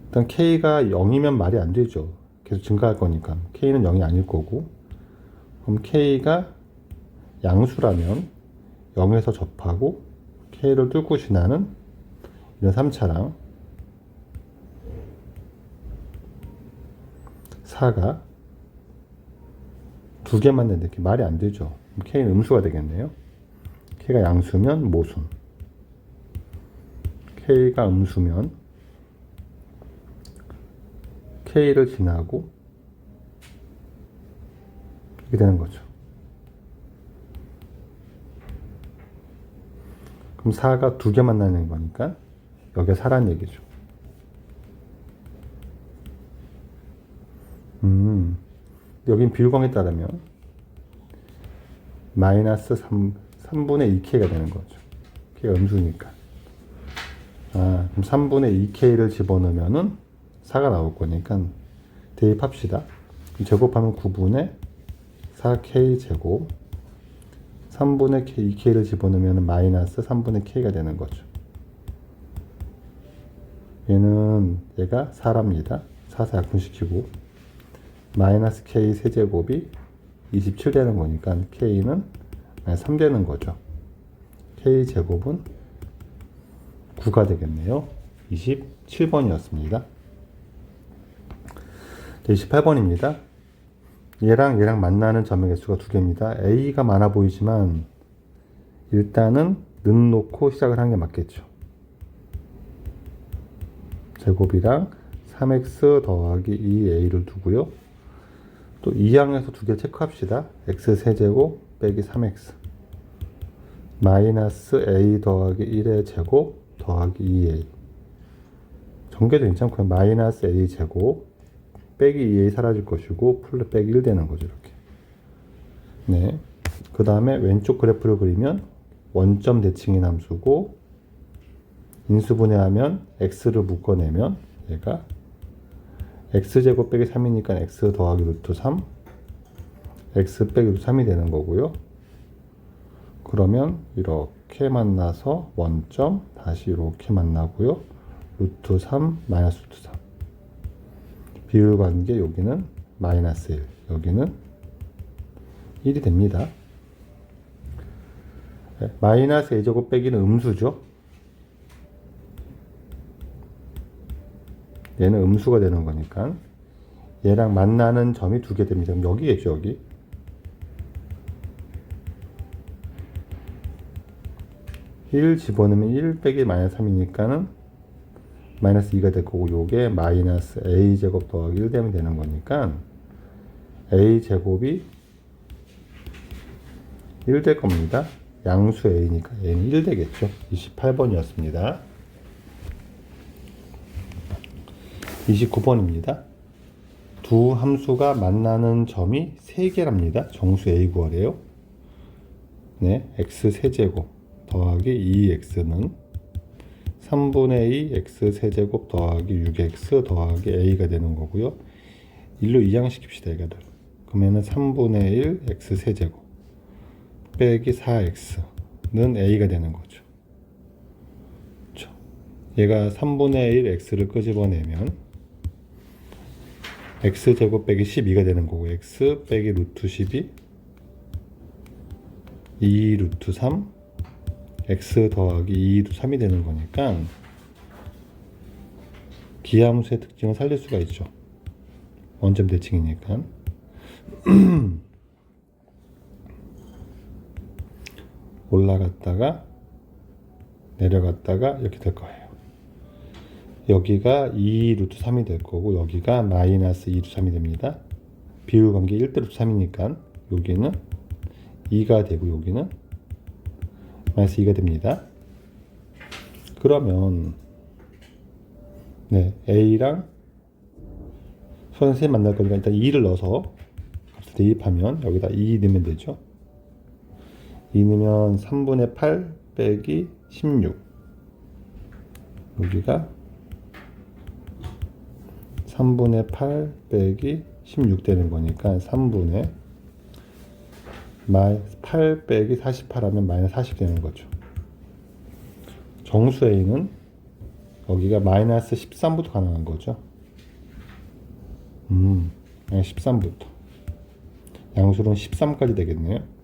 일단 K가 0이면 말이 안 되죠. 계속 증가할 거니까. K는 0이 아닐 거고. 그럼 K가 양수라면 0에서 접하고 K를 뚫고 지나는 이런 3차랑 4가 두 개 만났는데 이렇게 말이 안 되죠. K는 음수가 되겠네요. K가 양수면 모순. K가 음수면 K를 지나고 이렇게 되는 거죠. 그럼 4가 두 개 만나는 거니까 여기가 4란 얘기죠. 여긴 비율광에 따르면 마이너스 3분의 2K가 되는 거죠. K가 음수니까. 아, 그럼 3분의 2K를 집어넣으면은 4가 나올 거니까 대입합시다. 제곱하면 9분의 4K 제곱 3분의 2K를 집어넣으면 마이너스 3분의 K가 되는 거죠. 얘가 4랍니다. 4사 약분시키고 마이너스 K 세제곱이 27 되는 거니까 K는 3 되는 거죠. K 제곱은 9가 되겠네요. 27번이었습니다. 28번입니다. 얘랑 만나는 점의 개수가 두 개입니다. A가 많아 보이지만 일단은 는 놓고 시작을 하는 게 맞겠죠. 제곱이랑 3x 더하기 2a를 두고요. 또 2항에서 두 개 체크합시다. x 세제곱 빼기 3x 마이너스 a 더하기 1의 제곱 더하기 2a 전개도 괜찮고요. 마이너스 a 제곱 빼기 2a 사라질 것이고 플러스 빼기 1 되는 거죠. 이렇게. 네. 그 다음에 왼쪽 그래프를 그리면 원점 대칭인 함수고 인수분해하면 x를 묶어내면 얘가 x제곱 빼기 3이니까 x 더하기 루트 3 x 빼기 루트 3이 되는 거고요. 그러면 이렇게 만나서 원점 다시 이렇게 만나고요. 루트 3 마이너스 루트 3 비율관계 여기는 마이너스 1 여기는 1이 됩니다. 마이너스 a제곱 빼기는 음수죠. 얘는 음수가 되는 거니까 얘랑 만나는 점이 두 개 됩니다. 그럼 여기겠죠. 여기. 일 집어넣으면 1 빼기 마이너스 3이니까는 마이너스 2가 될 거고 요게 마이너스 a제곱 더하기 1 되면 되는 거니까 a제곱이 1 될 겁니다. 양수 a니까 a는 1 되겠죠. 28번이었습니다. 29번입니다. 두 함수가 만나는 점이 3개랍니다. 정수 a 구하래요. 네, x 세제곱 더하기 2x는 3분의 2 x 세제곱 더하기 6x 더하기 a가 되는 거고요. 1로 이항시킵시다. 이거를. 그러면은 3분의 1 x 세제곱 빼기 4x는 a가 되는 거죠. 그렇죠. 얘가 3분의 1 x를 끄집어내면 x제곱 빼기 12가 되는 거고 x 빼기 루트 12 2 루트 3 x 더하기 2 루트 3이 되는 거니까 기하함수의 특징을 살릴 수가 있죠. 원점 대칭이니까. 올라갔다가 내려갔다가 이렇게 될 거예요. 여기가 2 루트 3이 될 거고 여기가 마이너스 2 루트 3이 됩니다. 비율 관계 1대 루트 3이니까 여기는 2가 되고 여기는 마이너스 2가 됩니다. 그러면 네, a랑 선생님 만날 거니까 일단 2를 넣어서 값을 대입하면 여기다 2 넣으면 되죠. 2 넣으면 3분의 8 빼기 16 여기가 3분의 8 빼기 16 되는 거니까 3분의 8 빼기 48 하면 마이너스 40 되는 거죠. 정수 a는 여기가 마이너스 13부터 가능한 거죠. 13부터 양수는 13까지 되겠네요.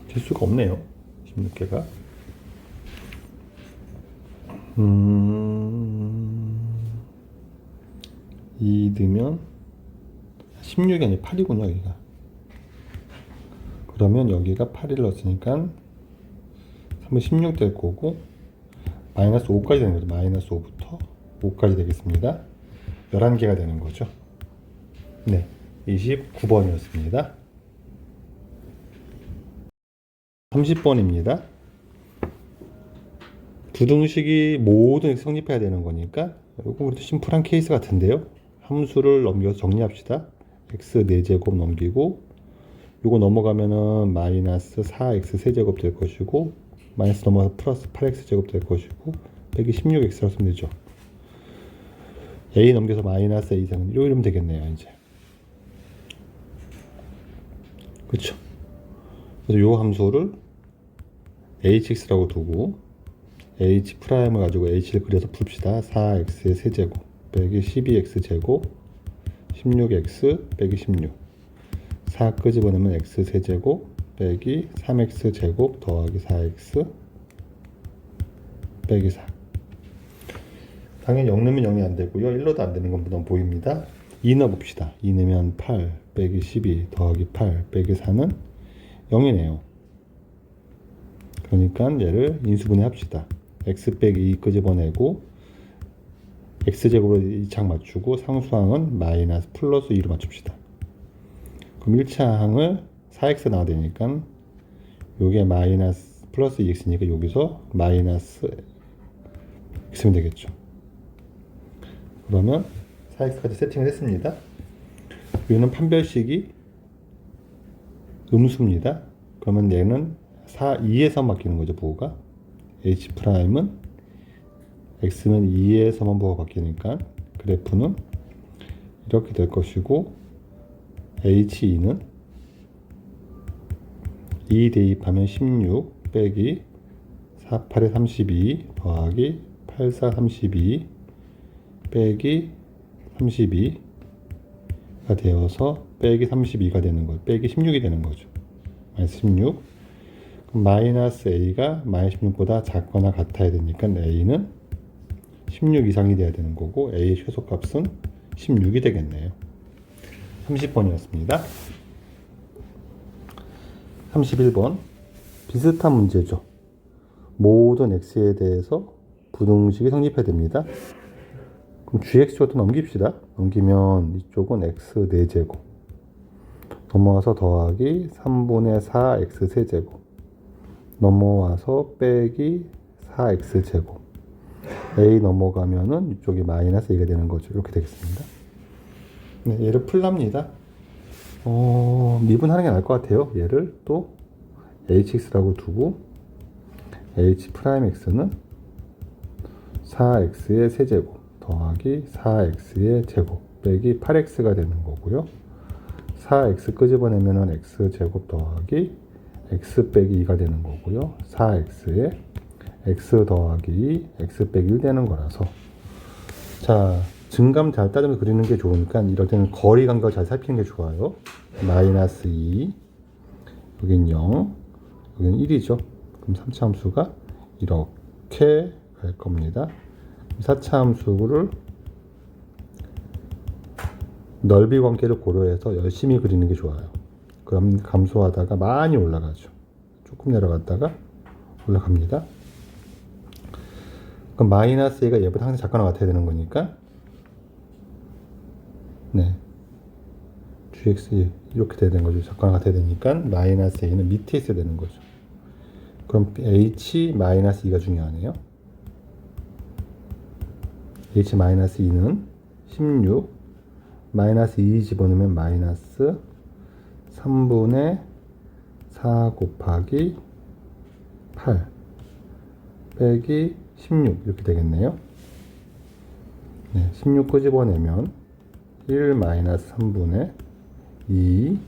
될 수가 없네요. 16개가. 2 넣으면 16이 아니라 8이군요. 여기가. 그러면 여기가 8을 넣었으니까 3분 16 될 거고 마이너스 5까지 되는 거죠. 마이너스 5부터 5까지 되겠습니다. 11개가 되는 거죠. 네, 29번이었습니다. 30번입니다. 부등식이 모두 성립해야 되는 거니까 이거 그래도 심플한 케이스 같은데요. 함수를 넘겨서 정리합시다. x 4제곱 넘기고 이거 넘어가면은 마이너스 4x 세제곱 될 것이고 마이너스 넘어가서 플러스 8x 제곱 될 것이고 빼기 16x라고 쓰면 되죠. a 넘겨서 마이너스 a 이상은 이러면 되겠네요. 이제 그쵸. 그래서 요 함수를 hx라고 두고 h 프라임을 가지고 h를 그려서 풉시다. 4x의 세제곱 빼기 12x 제곱 16x 빼기 16 4 끄집어내면 x 세제곱 빼기 3x 제곱 더하기 4x 빼기 4 당연히 0 넣으면 0이 안 되고요. 1 넣어도 안 되는 건 너무 보입니다. 2 넣어봅시다. 2 넣으면 8 빼기 12 더하기 8 빼기 4는 0이네요. 그러니까 얘를 인수분해 합시다. x 빼기 2 끄집어내고 x제곱으로 2창 맞추고 상수항은 마이너스 플러스 2로 맞춥시다. 그럼 1차 항을 4x 나와야 되니까 요게 마이너스 플러스 2x니까 여기서 마이너스 x면 되겠죠. 그러면 4x까지 세팅을 했습니다. 여기는 판별식이 음수입니다. 그러면 얘는 2에서 바뀌는 거죠. 부호가 h'은 x는 2에서만 부호가 바뀌니까 그래프는 이렇게 될 것이고 he는 2 대입하면 16 빼기 4, 8에 32 더하기 8, 4, 32 빼기 32가 되어서 빼기 32가 되는 거죠. 빼기 16이 되는 거죠. 마이너스 16. 그럼 마이너스 a가 마이너스 16보다 작거나 같아야 되니까 a는 16 이상이 돼야 되는 거고 a의 최소값은 16이 되겠네요. 30번이었습니다. 31번. 비슷한 문제죠. 모든 x에 대해서 부등식이 성립해야 됩니다. 그럼 gx부터 넘깁시다. 넘기면 이쪽은 x 4제곱. 넘어와서 더하기 3분의 4x 세제곱. 넘어와서 빼기 4x제곱. a 넘어가면은 이쪽이 마이너스 2가 되는 거죠. 이렇게 되겠습니다. 네, 얘를 풀랍니다. 미분하는 게 나을 것 같아요. 얘를 또 hx라고 두고 h'x는 4x의 세제곱 더하기 4x의 제곱 빼기 8x가 되는 거고요. 4x 끄집어내면은 x제곱 더하기 x 빼기 2가 되는 거고요. 4x에 x 더하기 2, x 빼기 1 되는 거라서, 자, 증감 잘 따르면서 그리는 게 좋으니까 이럴 때는 거리 간격을 잘 살피는 게 좋아요. 마이너스 2, 여긴 0, 여긴 1이죠. 그럼 3차 함수가 이렇게 갈 겁니다. 4차 함수를 넓이 관계를 고려해서 열심히 그리는 게 좋아요. 그럼 감소하다가 많이 올라가죠. 조금 내려갔다가 올라갑니다. 그럼 마이너스 A가 얘보다 항상 작거나 같아야 되는 거니까, 네, gx 이렇게 돼야 되는 거죠. 작거나 같아야 되니까 마이너스 A는 밑에 있어야 되는 거죠. 그럼 h 마이너스 2가 중요하네요. h 마이너스 2는 16, 마이너스 2 집어넣으면 마이너스 3분의 4 곱하기 8 빼기 16 이렇게 되겠네요. 네, 16 끄집어내면 1 마이너스 3분의 2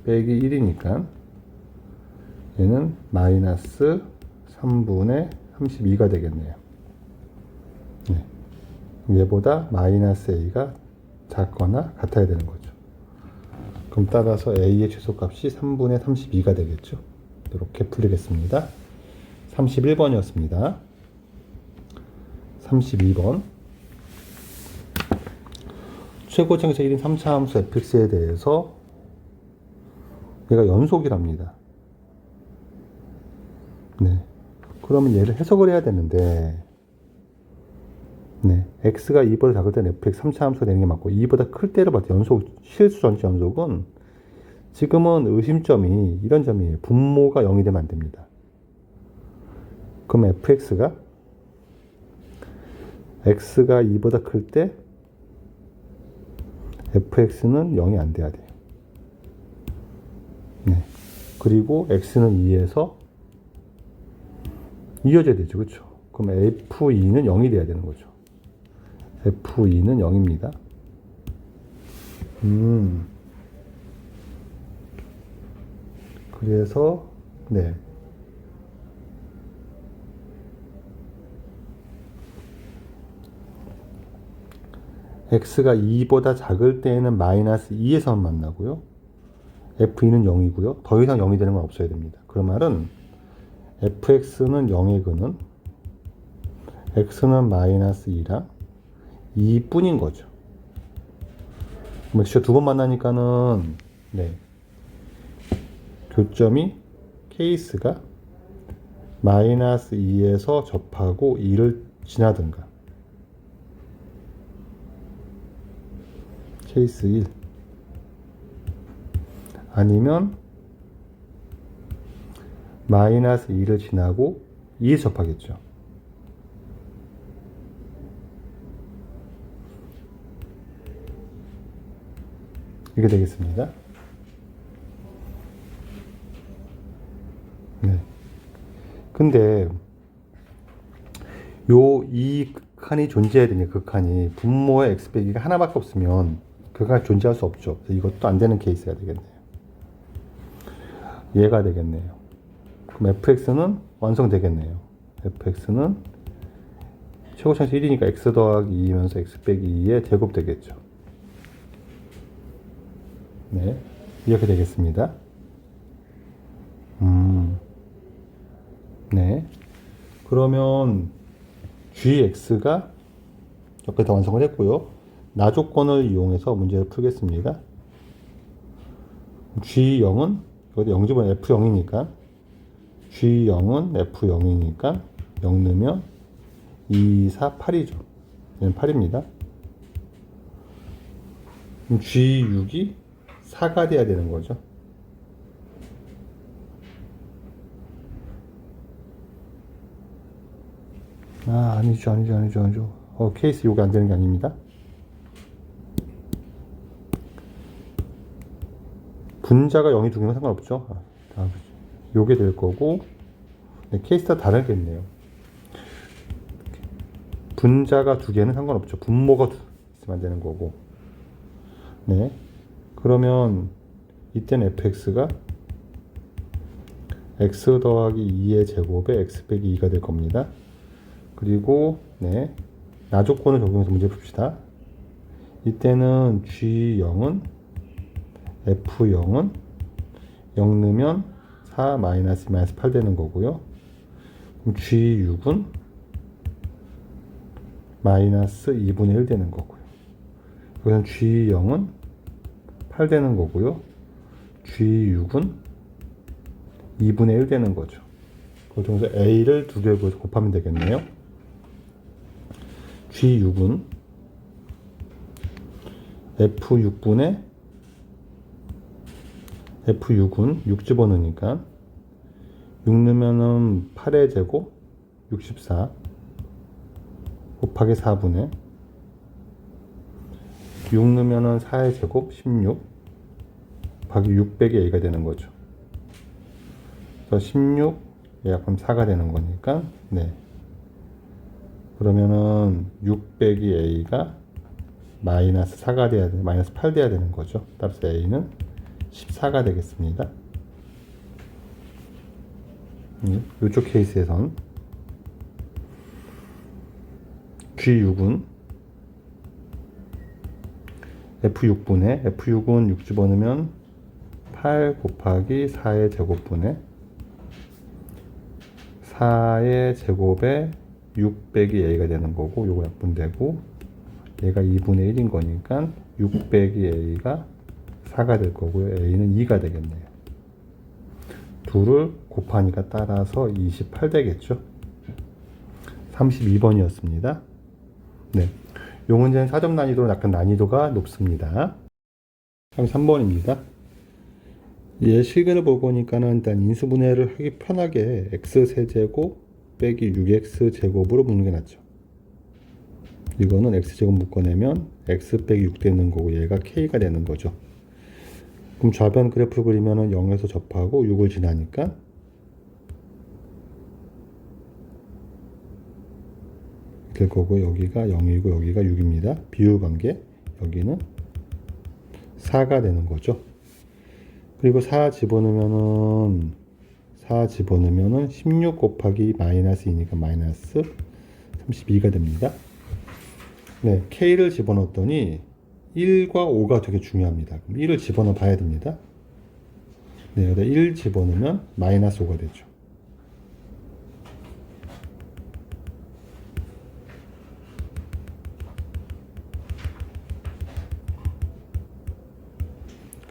빼기 1이니까 얘는 마이너스 3분의 32가 되겠네요. 네, 얘보다 마이너스 a가 작거나 같아야 되는 거죠. 그럼 따라서 a의 최소값이 3분의 32가 되겠죠. 이렇게 풀리겠습니다. 31번이었습니다. 32번. 최고점에서 1인 3차 함수 fx에 대해서 얘가 연속이랍니다. 네. 그러면 얘를 해석을 해야 되는데, 네, x가 2보다 작을 때는 fx 3차 함수가 되는 게 맞고 2보다 클 때를 봤을 때 실수 전체 연속은 지금은 의심점이 이런 점이에요. 분모가 0이 되면 안 됩니다. 그럼 fx가 x가 2보다 클 때 fx는 0이 안 돼야 돼요. 네. 그리고 x는 2에서 이어져야 되죠. 그렇죠? 그럼 f2는 0이 돼야 되는 거죠. f2는 0입니다. 그래서 네. x가 2보다 작을 때에는 마이너스 2에서만 만나고요. f2는 0이고요. 더 이상 0이 되는 건 없어야 됩니다. 그 말은 fx는 0의 근은 x는 마이너스 2랑 2뿐인 거죠. 그럼 x가 두 번 만나니까는 네, 교점이 케이스가 마이너스 2에서 접하고 2를 지나든가, 케이스 1, 아니면 마이너스 2를 지나고 2에 접하겠죠. 이렇게 되겠습니다. 네. 근데 이 극한이 존재해야 되냐, 극한이 분모의 x 빼기가 하나밖에 없으면 극한이 존재할 수 없죠. 이것도 안 되는 케이스가 되겠네요. 얘가 되겠네요. 그럼 fx는 완성되겠네요. fx는 최고차에서 1이니까 x 더하기 2이면서 x 빼기 2의 제곱 되겠죠. 네, 이렇게 되겠습니다. 네, 그러면 gx가 이렇게 다 완성을 했고요. 나조건을 이용해서 문제를 풀겠습니다. g0은 여기 0집은 F0이니까 G0은 F0이니까 0 넣으면 2, 4, 8이죠. 얘는 8입니다. 그럼 G6이 4가 돼야 되는 거죠. 아니죠. 케이스 요게 안 되는 게 아닙니다. 분자가 0이 두 개면 상관없죠. 요게 될 거고, 네, 케이스가 다르겠네요. 분자가 두 개는 상관없죠. 분모가 있으면 안 되는 거고. 네. 그러면 이때는 fx가 x 더하기 2의 제곱에 x 빼기 2가 될 겁니다. 그리고 네, 나조건을 적용해서 문제 풉시다. 이때는 G0은 F0은 0 넣으면 4 마이너스 8 되는 거고요. 그럼 G6은 마이너스 2분의 1 되는 거고요. 여기서 G0은 8 되는 거고요. G6은 2분의 1 되는 거죠. 그래서 A를 두 개 곱하면 되겠네요. G6은 F6은 6 집어넣으니까 6 넣으면은 8의 제곱 64 곱하기 4분의 6 넣으면은 4의 제곱 16 곱하기 6 빼기 A가 되는 거죠. 그래서 16 약분 4가 되는 거니까 네. 그러면은 6 빼기 A가 마이너스 4가 돼야 돼, 마이너스 8 돼야 되는 거죠. 따라서 A는 14가 되겠습니다. 이쪽 케이스에선 G6은 F6은 6 집어넣으면 8 곱하기 4의 제곱분의 4의 제곱에 6 빼기 A가 되는 거고, 요거 약분되고, 얘가 2분의 1인 거니까 6 빼기 A가 4가 될 거고요. A는 2가 되겠네요. 둘을 곱하니까 따라서 28 되겠죠. 32번이었습니다. 네. 요 문제는 4점 난이도로 약간 난이도가 높습니다. 33번입니다. 얘 실근을 보고 보니까는 일단 인수분해를 하기 편하게 x세제곱 빼기 6x제곱으로 묶는 게 낫죠. 이거는 x제곱 묶어내면 x 빼기 6 되는 거고, 얘가 k가 되는 거죠. 그럼 좌변 그래프 그리면은 0에서 접하고 6을 지나니까 될 거고, 여기가 0이고 여기가 6입니다. 비율관계, 여기는 4가 되는 거죠. 그리고 4 집어넣으면은 16 곱하기 마이너스 2니까 마이너스 32가 됩니다. 네, K를 집어넣었더니 1과 5가 되게 중요합니다. 그럼 1을 집어넣어 봐야 됩니다. 네, 여기다 1 집어넣으면 마이너스 5가 되죠.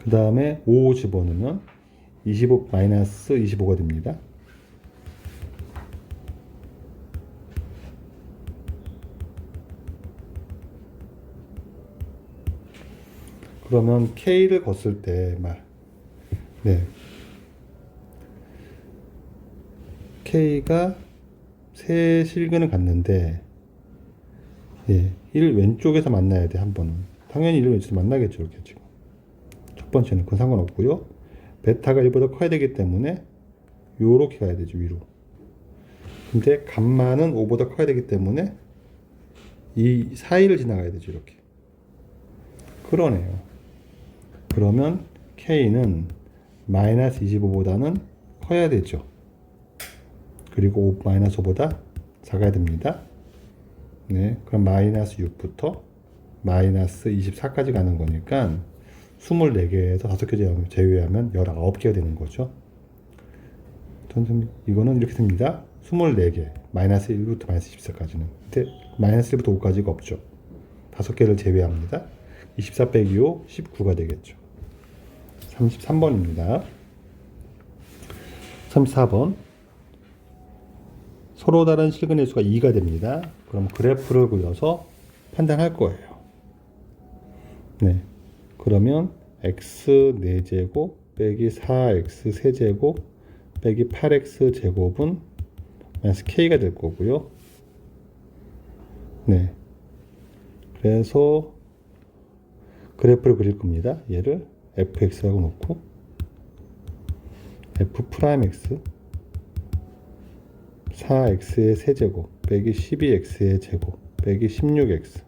그 다음에 5 집어넣으면 25 마이너스 25가 됩니다. 그러면 K를 걷을 때, 네. K가 세 실근을 갔는데, 예, 1 왼쪽에서 만나야 돼, 한 번은. 당연히 1 왼쪽에서 만나겠죠, 이렇게 지금. 첫 번째는 그건 상관없고요. 베타가 1보다 커야 되기 때문에, 요렇게 가야 되죠, 위로. 근데 감마는 5보다 커야 되기 때문에, 이 사이를 지나가야 되죠, 이렇게. 그러네요. 그러면 K는 마이너스 25보다는 커야 되죠. 그리고 마이너스 5보다 작아야 됩니다. 네, 그럼 마이너스 6부터 마이너스 24까지 가는 거니까 24개에서 5개 제외하면 19개가 되는 거죠. 이거는 이렇게 됩니다. 24개, 마이너스 1부터 마이너스 24까지는. 근데 마이너스 1부터 5까지가 없죠. 5개를 제외합니다. 24 빼기 5, 19가 되겠죠. 33번입니다. 34번. 서로 다른 실근의 수가 2가 됩니다. 그럼 그래프를 그려서 판단할 거예요. 네. 그러면 x 4제곱 빼기 4x 세제곱 빼기 8x 제곱은 마이너스 k가 될 거고요. 네. 그래서 그래프를 그릴 겁니다. 얘를 fx라고 놓고 f'x 4x의 세제곱 빼기 12x의 제곱 빼기 16x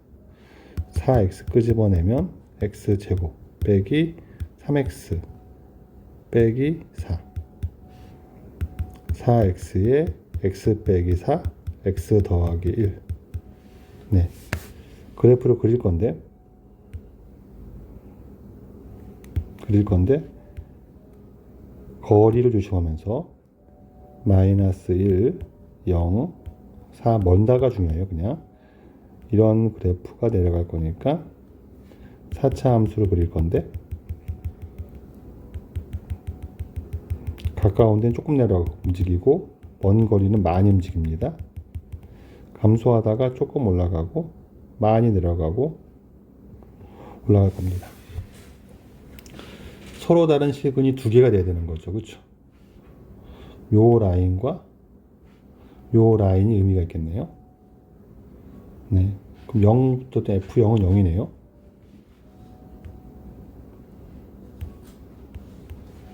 4x 끄집어내면 x제곱 빼기 3x 빼기 4 4x에 x 빼기 4 x 더하기 1. 네. 그래프를 그릴 건데 거리를 조심하면서 마이너스 1, 0, 4 먼다가 중요해요. 그냥 이런 그래프가 내려갈 거니까 4차 함수를 그릴 건데 가까운 데는 조금 내려가고 움직이고 먼 거리는 많이 움직입니다. 감소하다가 조금 올라가고 많이 내려가고 올라갈 겁니다. 서로 다른 실근이 두 개가 돼야 되는 거죠. 그렇죠? 요 라인과 요 라인이 의미가 있겠네요. 네. 그럼 0부터 F0은 0이네요.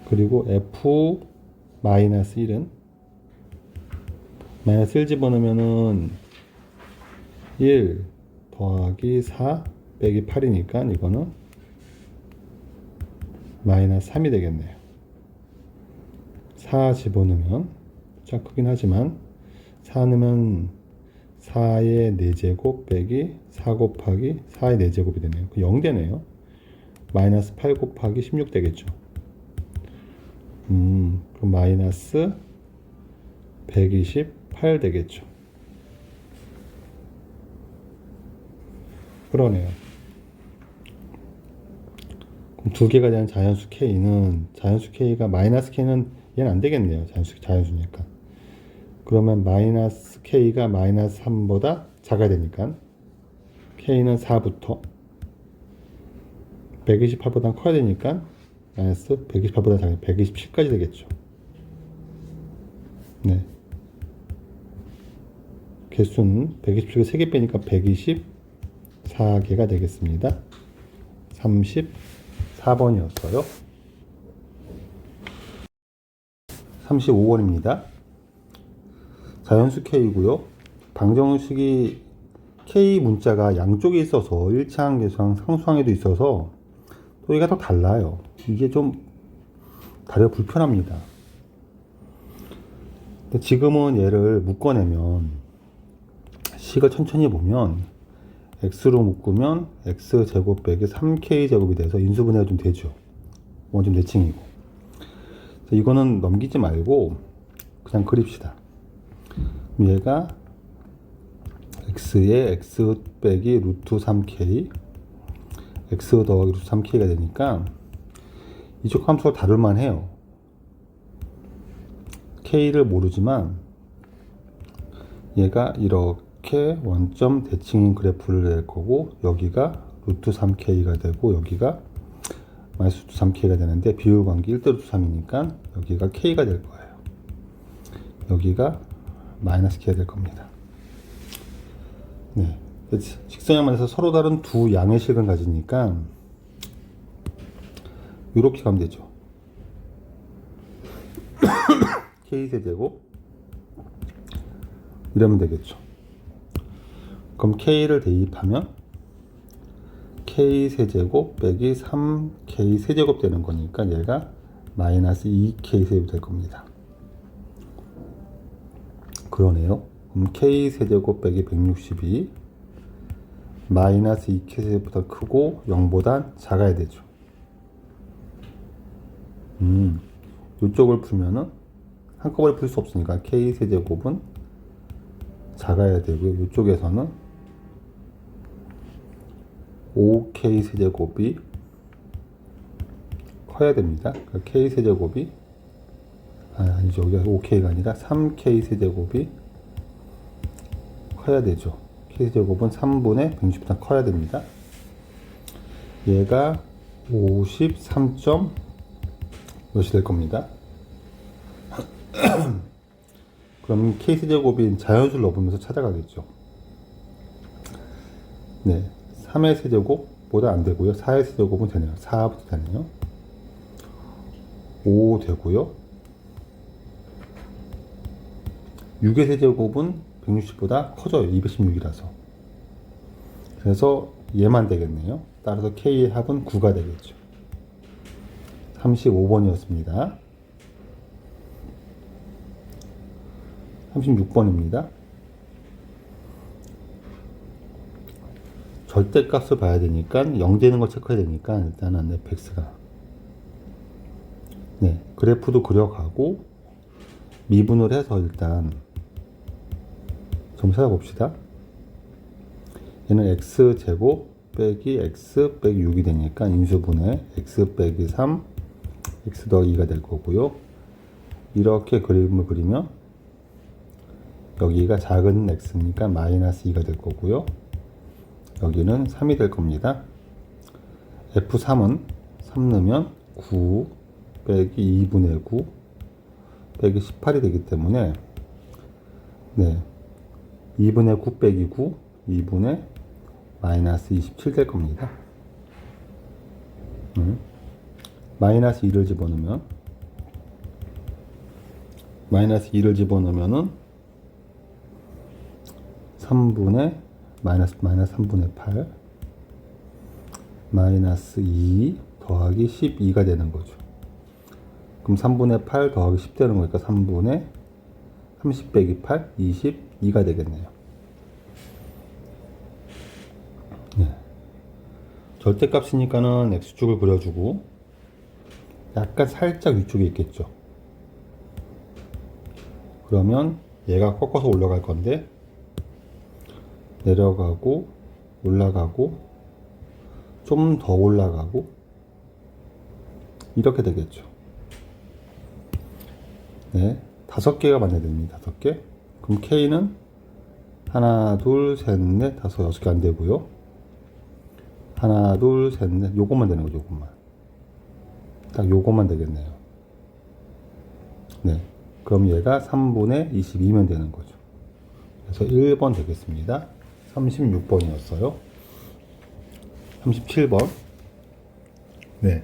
그리고 F-1은 마이너스 1 집어넣으면은 1 더하기 4 빼기 8이니까 이거는 마이너스 3이 되겠네요. 4 집어넣으면 좀 크긴 하지만 4 넣으면 4의 4제곱 빼기 4 곱하기 4의 4제곱이 되네요. 0 되네요. 마이너스 8 곱하기 16 되겠죠. 그럼 마이너스 128 되겠죠. 그러네요. 그럼 두 개가 되는 자연수 K가 마이너스 K는 얘는 안 되겠네요. 자연수니까. 그러면 마이너스 K가 마이너스 3보다 작아야 되니까 K는 4부터 128보다 커야 되니까 마이너스 128보다 작아요. 127까지 되겠죠. 네. 개수는 127을 3개 빼니까 124개가 되겠습니다. 34번이었어요. 35번입니다. 자연수 K고요. 방정식이 K 문자가 양쪽에 있어서 일차항, 계수항, 상수항에도 있어서 또 얘가 더 달라요. 이게 좀 다리가 불편합니다. 지금은 얘를 묶어내면 식을 천천히 보면 x로 묶으면 x제곱 빼기 3k제곱이 돼서 인수분해가 좀 되죠. 좀 대칭이고. 이거는 넘기지 말고 그냥 그립시다. 얘가 x에 x 빼기 루트 3k x 더하기 루트 3k가 되니까 이쪽 함수가 다룰만 해요. k를 모르지만 얘가 이렇게 원점 대칭인 그래프를 낼 거고 여기가 루트 3k가 되고 여기가 마이너스 루트 3k가 되는데 비율관계 1대 루트 3이니까 여기가 k가 될 거예요. 여기가 마이너스 k가 될 겁니다. 네. 직선형만에서 서로 다른 두 양의 식을 가지니까 이렇게 가면 되죠. k세제곱 이러면 되겠죠. 그럼 k를 대입하면 k세제곱 빼기 3k세제곱 되는 거니까 얘가 마이너스 2k세제곱 될 겁니다. 그러네요. 그럼 k세제곱 빼기 162 마이너스 2k세제곱보다 크고 0보다 작아야 되죠. 이쪽을 풀면은 한꺼번에 풀 수 없으니까 k세제곱은 작아야 되고요. 이쪽에서는 5k세제곱이 커야 됩니다. 그러니까 k세제곱이 이제 여기가 5K가 아니라 3K 세제곱이 커야 되죠. K 세제곱은 3분의 160보다 커야 됩니다. 얘가 53. 몇이 될 겁니다. 그럼 K 세제곱인 자연수를 넣어보면서 찾아가겠죠. 네, 3의 세제곱보다 안 되고요. 4의 세제곱은 되네요. 4부터 되네요. 5 되고요. 6의 세제곱은 160보다 커져요. 216이라서. 그래서 얘만 되겠네요. 따라서 K의 합은 9가 되겠죠. 35번이었습니다. 36번입니다. 절대값을 봐야 되니까 0 되는 걸 체크해야 되니까 일단은 fx가 네, 그래프도 그려가고 미분을 해서 일단 좀 찾아봅시다. 얘는 x제곱 빼기 x 빼기 6이 되니까 인수분해 x 빼기 3 x 더하기 2가 될 거고요. 이렇게 그림을 그리면 여기가 작은 x니까 마이너스 2가 될 거고요. 여기는 3이 될 겁니다. F3은 3 넣으면 9 빼기 2분의 9 빼기 18이 되기 때문에 네, 2분의 9 빼기 9 2분의 마이너스 27 될 겁니다. 마이너스 2를 집어넣으면 마이너스 2를 집어넣으면은 3분의 마이너스 3분의 8 마이너스 2 더하기 12가 되는 거죠. 그럼 3분의 8 더하기 10 되는 거니까 3분의 30 빼기 8 22가 되겠네요. 네. 절대값이니까는 x축을 그려주고 약간 살짝 위쪽에 있겠죠. 그러면 얘가 꺾어서 올라갈 건데 내려가고 올라가고 좀 더 올라가고 이렇게 되겠죠. 네, 5개가 만나야 됩니다. 5개. 그럼 K는 하나, 둘, 셋, 넷, 다섯, 6개 안 되고요. 하나, 둘, 셋, 넷, 요것만 되는 거죠. 요것만. 딱 요것만 되겠네요. 네, 그럼 얘가 3분의 22면 되는 거죠. 그래서 1번 되겠습니다. 36번이었어요. 37번. 네.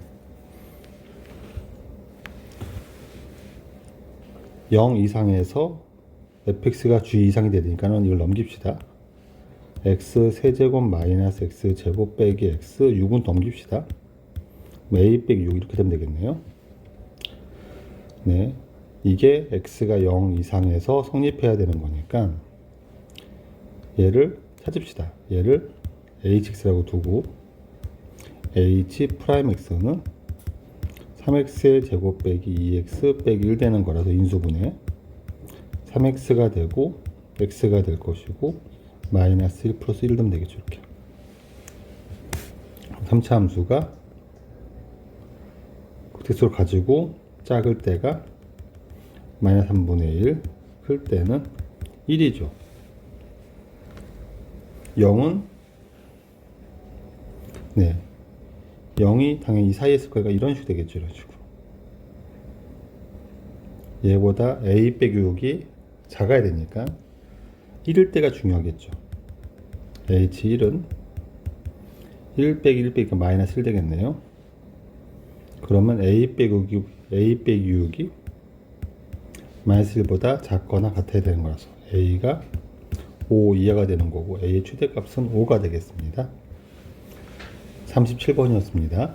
0 이상에서 fx가 g 이상이 되니까는 이걸 넘깁시다. x 세제곱 마이너스 x 제곱 빼기 x 6은 넘깁시다. a 빼기 6 이렇게 되면 되겠네요. 네. 이게 x가 0 이상에서 성립해야 되는 거니까 얘를 찾읍시다. 얘를 hx라고 두고 h 프라임 x는 3x의 제곱 빼기 2x 빼기 1 되는 거라서 인수분해 3x가 되고 x가 될 것이고 마이너스 1 플러스 1 되면 되겠죠. 이렇게 3차 함수가 극대수를 가지고 작을 때가 마이너스 3분의 1 클 때는 1이죠. 0은 네, 0이 당연히 이 사이에 있을 거니까 이런 식으로 되겠죠. 이런 식으로. 얘보다 a 빼기 6이 작아야 되니까 1일 때가 중요하겠죠. h1은 1 빼기 1 빼기 마이너스 1 되겠네요. 그러면 a 빼기 6이 마이너스 1보다 작거나 같아야 되는 거라서 a가 5 이하가 되는 거고 a의 최대값은 5가 되겠습니다. 37번이었습니다.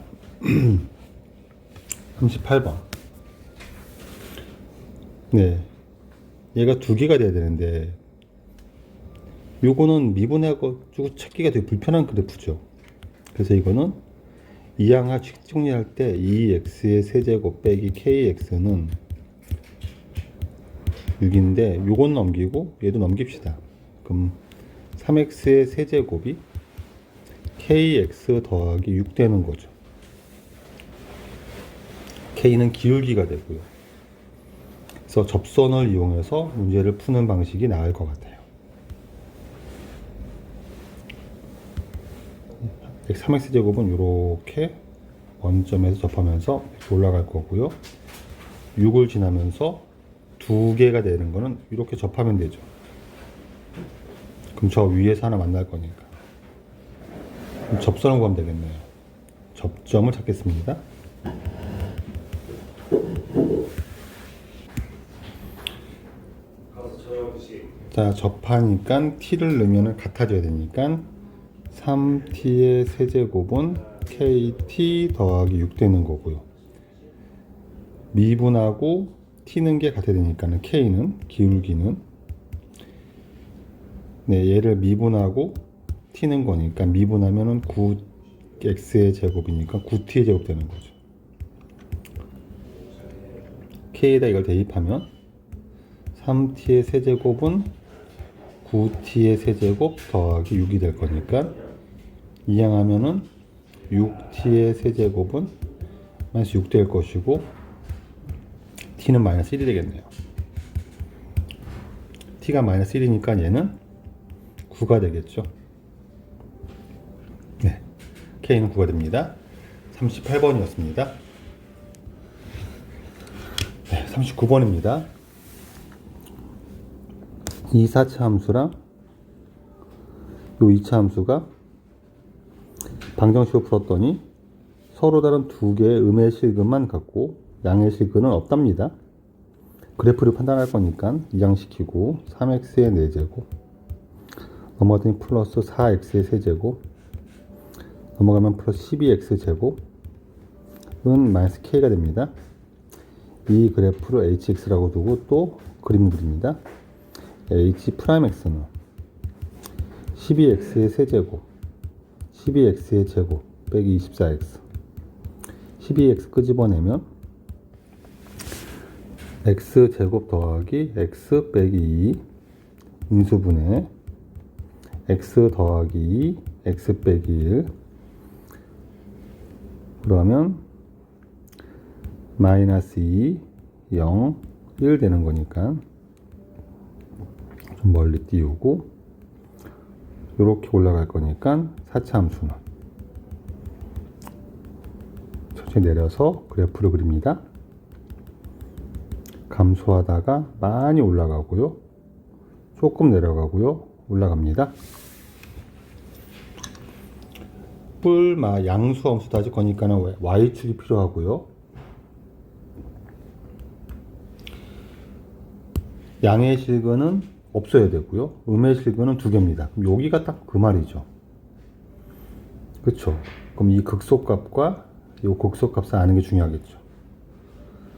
38번. 네. 얘가 2개가 돼야 되는데, 요거는 미분해가지고 찾기가 되게 불편한 그래프죠. 그래서 이거는 이항하 정리할 때 2x의 세제곱 빼기 kx는 6인데, 요건 넘기고, 얘도 넘깁시다. 그럼 3x의 세제곱이 kx 더하기 6 되는 거죠. k는 기울기가 되고요. 그래서 접선을 이용해서 문제를 푸는 방식이 나을 것 같아요. 3x제곱은 이렇게 원점에서 접하면서 올라갈 거고요. 6을 지나면서 두 개가 되는 거는 이렇게 접하면 되죠. 그럼 저 위에서 하나 만날 거니까. 그럼 접선을 구하면 되겠네요. 접점을 찾겠습니다. 자, 접하니까 t를 넣으면 같아져야 되니까 3t의 세제곱은 kt 더하기 6 되는 거고요. 미분하고 t는 게 같아야 되니까 k는 기울기는 얘를 미분하고 t는 거니까 미분하면은 9x의 제곱이니까 9t의 제곱 되는 거죠. k에다 이걸 대입하면 3t의 세제곱은 9t의 세제곱 더하기 6이 될 거니까 이항하면은 6t의 세제곱은 마이너스 6 될 것이고 t는 마이너스 1이 되겠네요. t가 마이너스 1이니까 얘는 9가 되겠죠. 네, k는 9가 됩니다. 38번이었습니다. 네, 39번입니다. 이 4차 함수랑 요 2차 함수가 방정식으로 풀었더니 서로 다른 두 개의 음의 실근만 갖고 양의 실근은 없답니다. 그래프를 판단할 거니까 이항시키고 3x의 4제곱 넘어가더니 플러스 4x의 세제곱 넘어가면 플러스 12x제곱은 마이너스 k가 됩니다. 이 그래프를 hx라고 두고 또 그림 그립니다. h'x는 12x의 세제곱 12x의 제곱 빼기 24x 12x 끄집어내면 x제곱 더하기 x 빼기 2 인수분해 x 더하기 2 x 빼기 1 그러면 마이너스 2 0 1 되는 거니까 좀 멀리 띄우고 이렇게 올라갈 거니까 4차 함수는 천천히 내려서 그래프를 그립니다. 감소하다가 많이 올라가고요. 조금 내려가고요. 올라갑니다. 양수 함수 따질 거니까는 y축이 필요하고요. 양의 실근은 없어야 되고요. 음의 실근은 2개입니다. 그럼 여기가 딱 그 말이죠. 그렇죠? 그럼 이 극소값과 이 극소값을 아는 게 중요하겠죠.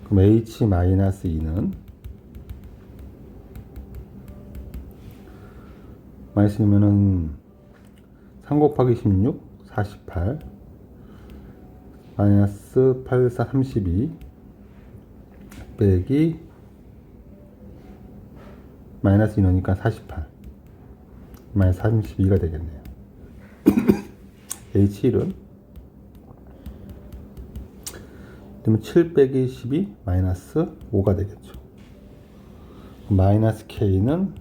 그럼 h-2는 마이너스면은 3 곱하기 16 48 마이너스 8, 4, 32 빼기 마이너스 2넣으니까 48 마이너스 32가 되겠네요. H1은 그러면 7 빼기 12 마이너스 5가 되겠죠. 마이너스 K는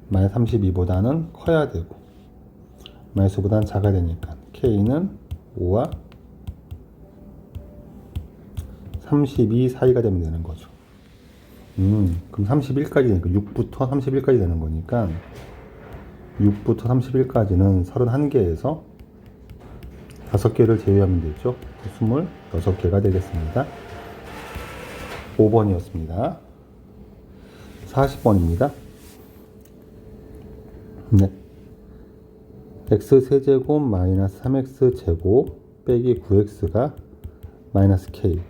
마이너스 32보다는 커야 되고 마이너스보다는 작아야 되니까 K는 5와 32 사이가 되면 되는 거죠. 그럼 31까지 되니까 6부터 31까지 되는 거니까 6부터 31까지는 31개에서 5개를 제외하면 되죠. 26개가 되겠습니다. 5번이었습니다. 40번입니다. 네. x세제곱 마이너스 3x제곱 빼기 9x가 마이너스 k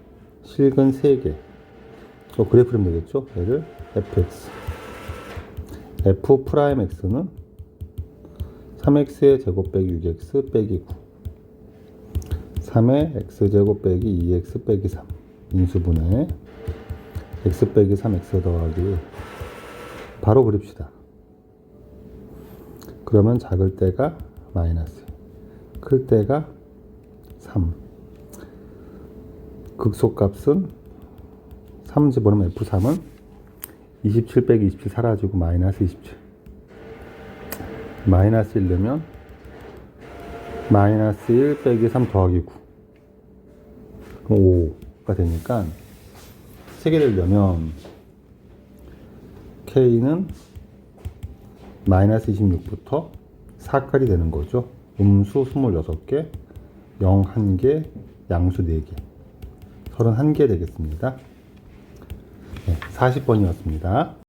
실근 3개 그래프 그리면 되겠죠. 얘를 fx f 프라임 x는 3x의 제곱 빼기 6x 빼기 9 3의 x제곱 빼기 2x 빼기 3 인수분해 x 빼기 3 x 더하기 바로 그립시다. 그러면 작을 때가 마이너스 클 때가 3 극소값은 3 집어넣으면 F3은 27 빼기 27 사라지고 마이너스 27. 마이너스 1 넣으면 마이너스 1 빼기 3 더하기 9. 그럼 5가 되니까 3개를 넣으면 K는 마이너스 26부터 4까지 되는 거죠. 음수 26개, 0 1개, 양수 4개. 31개 되겠습니다. 네, 40번이었습니다.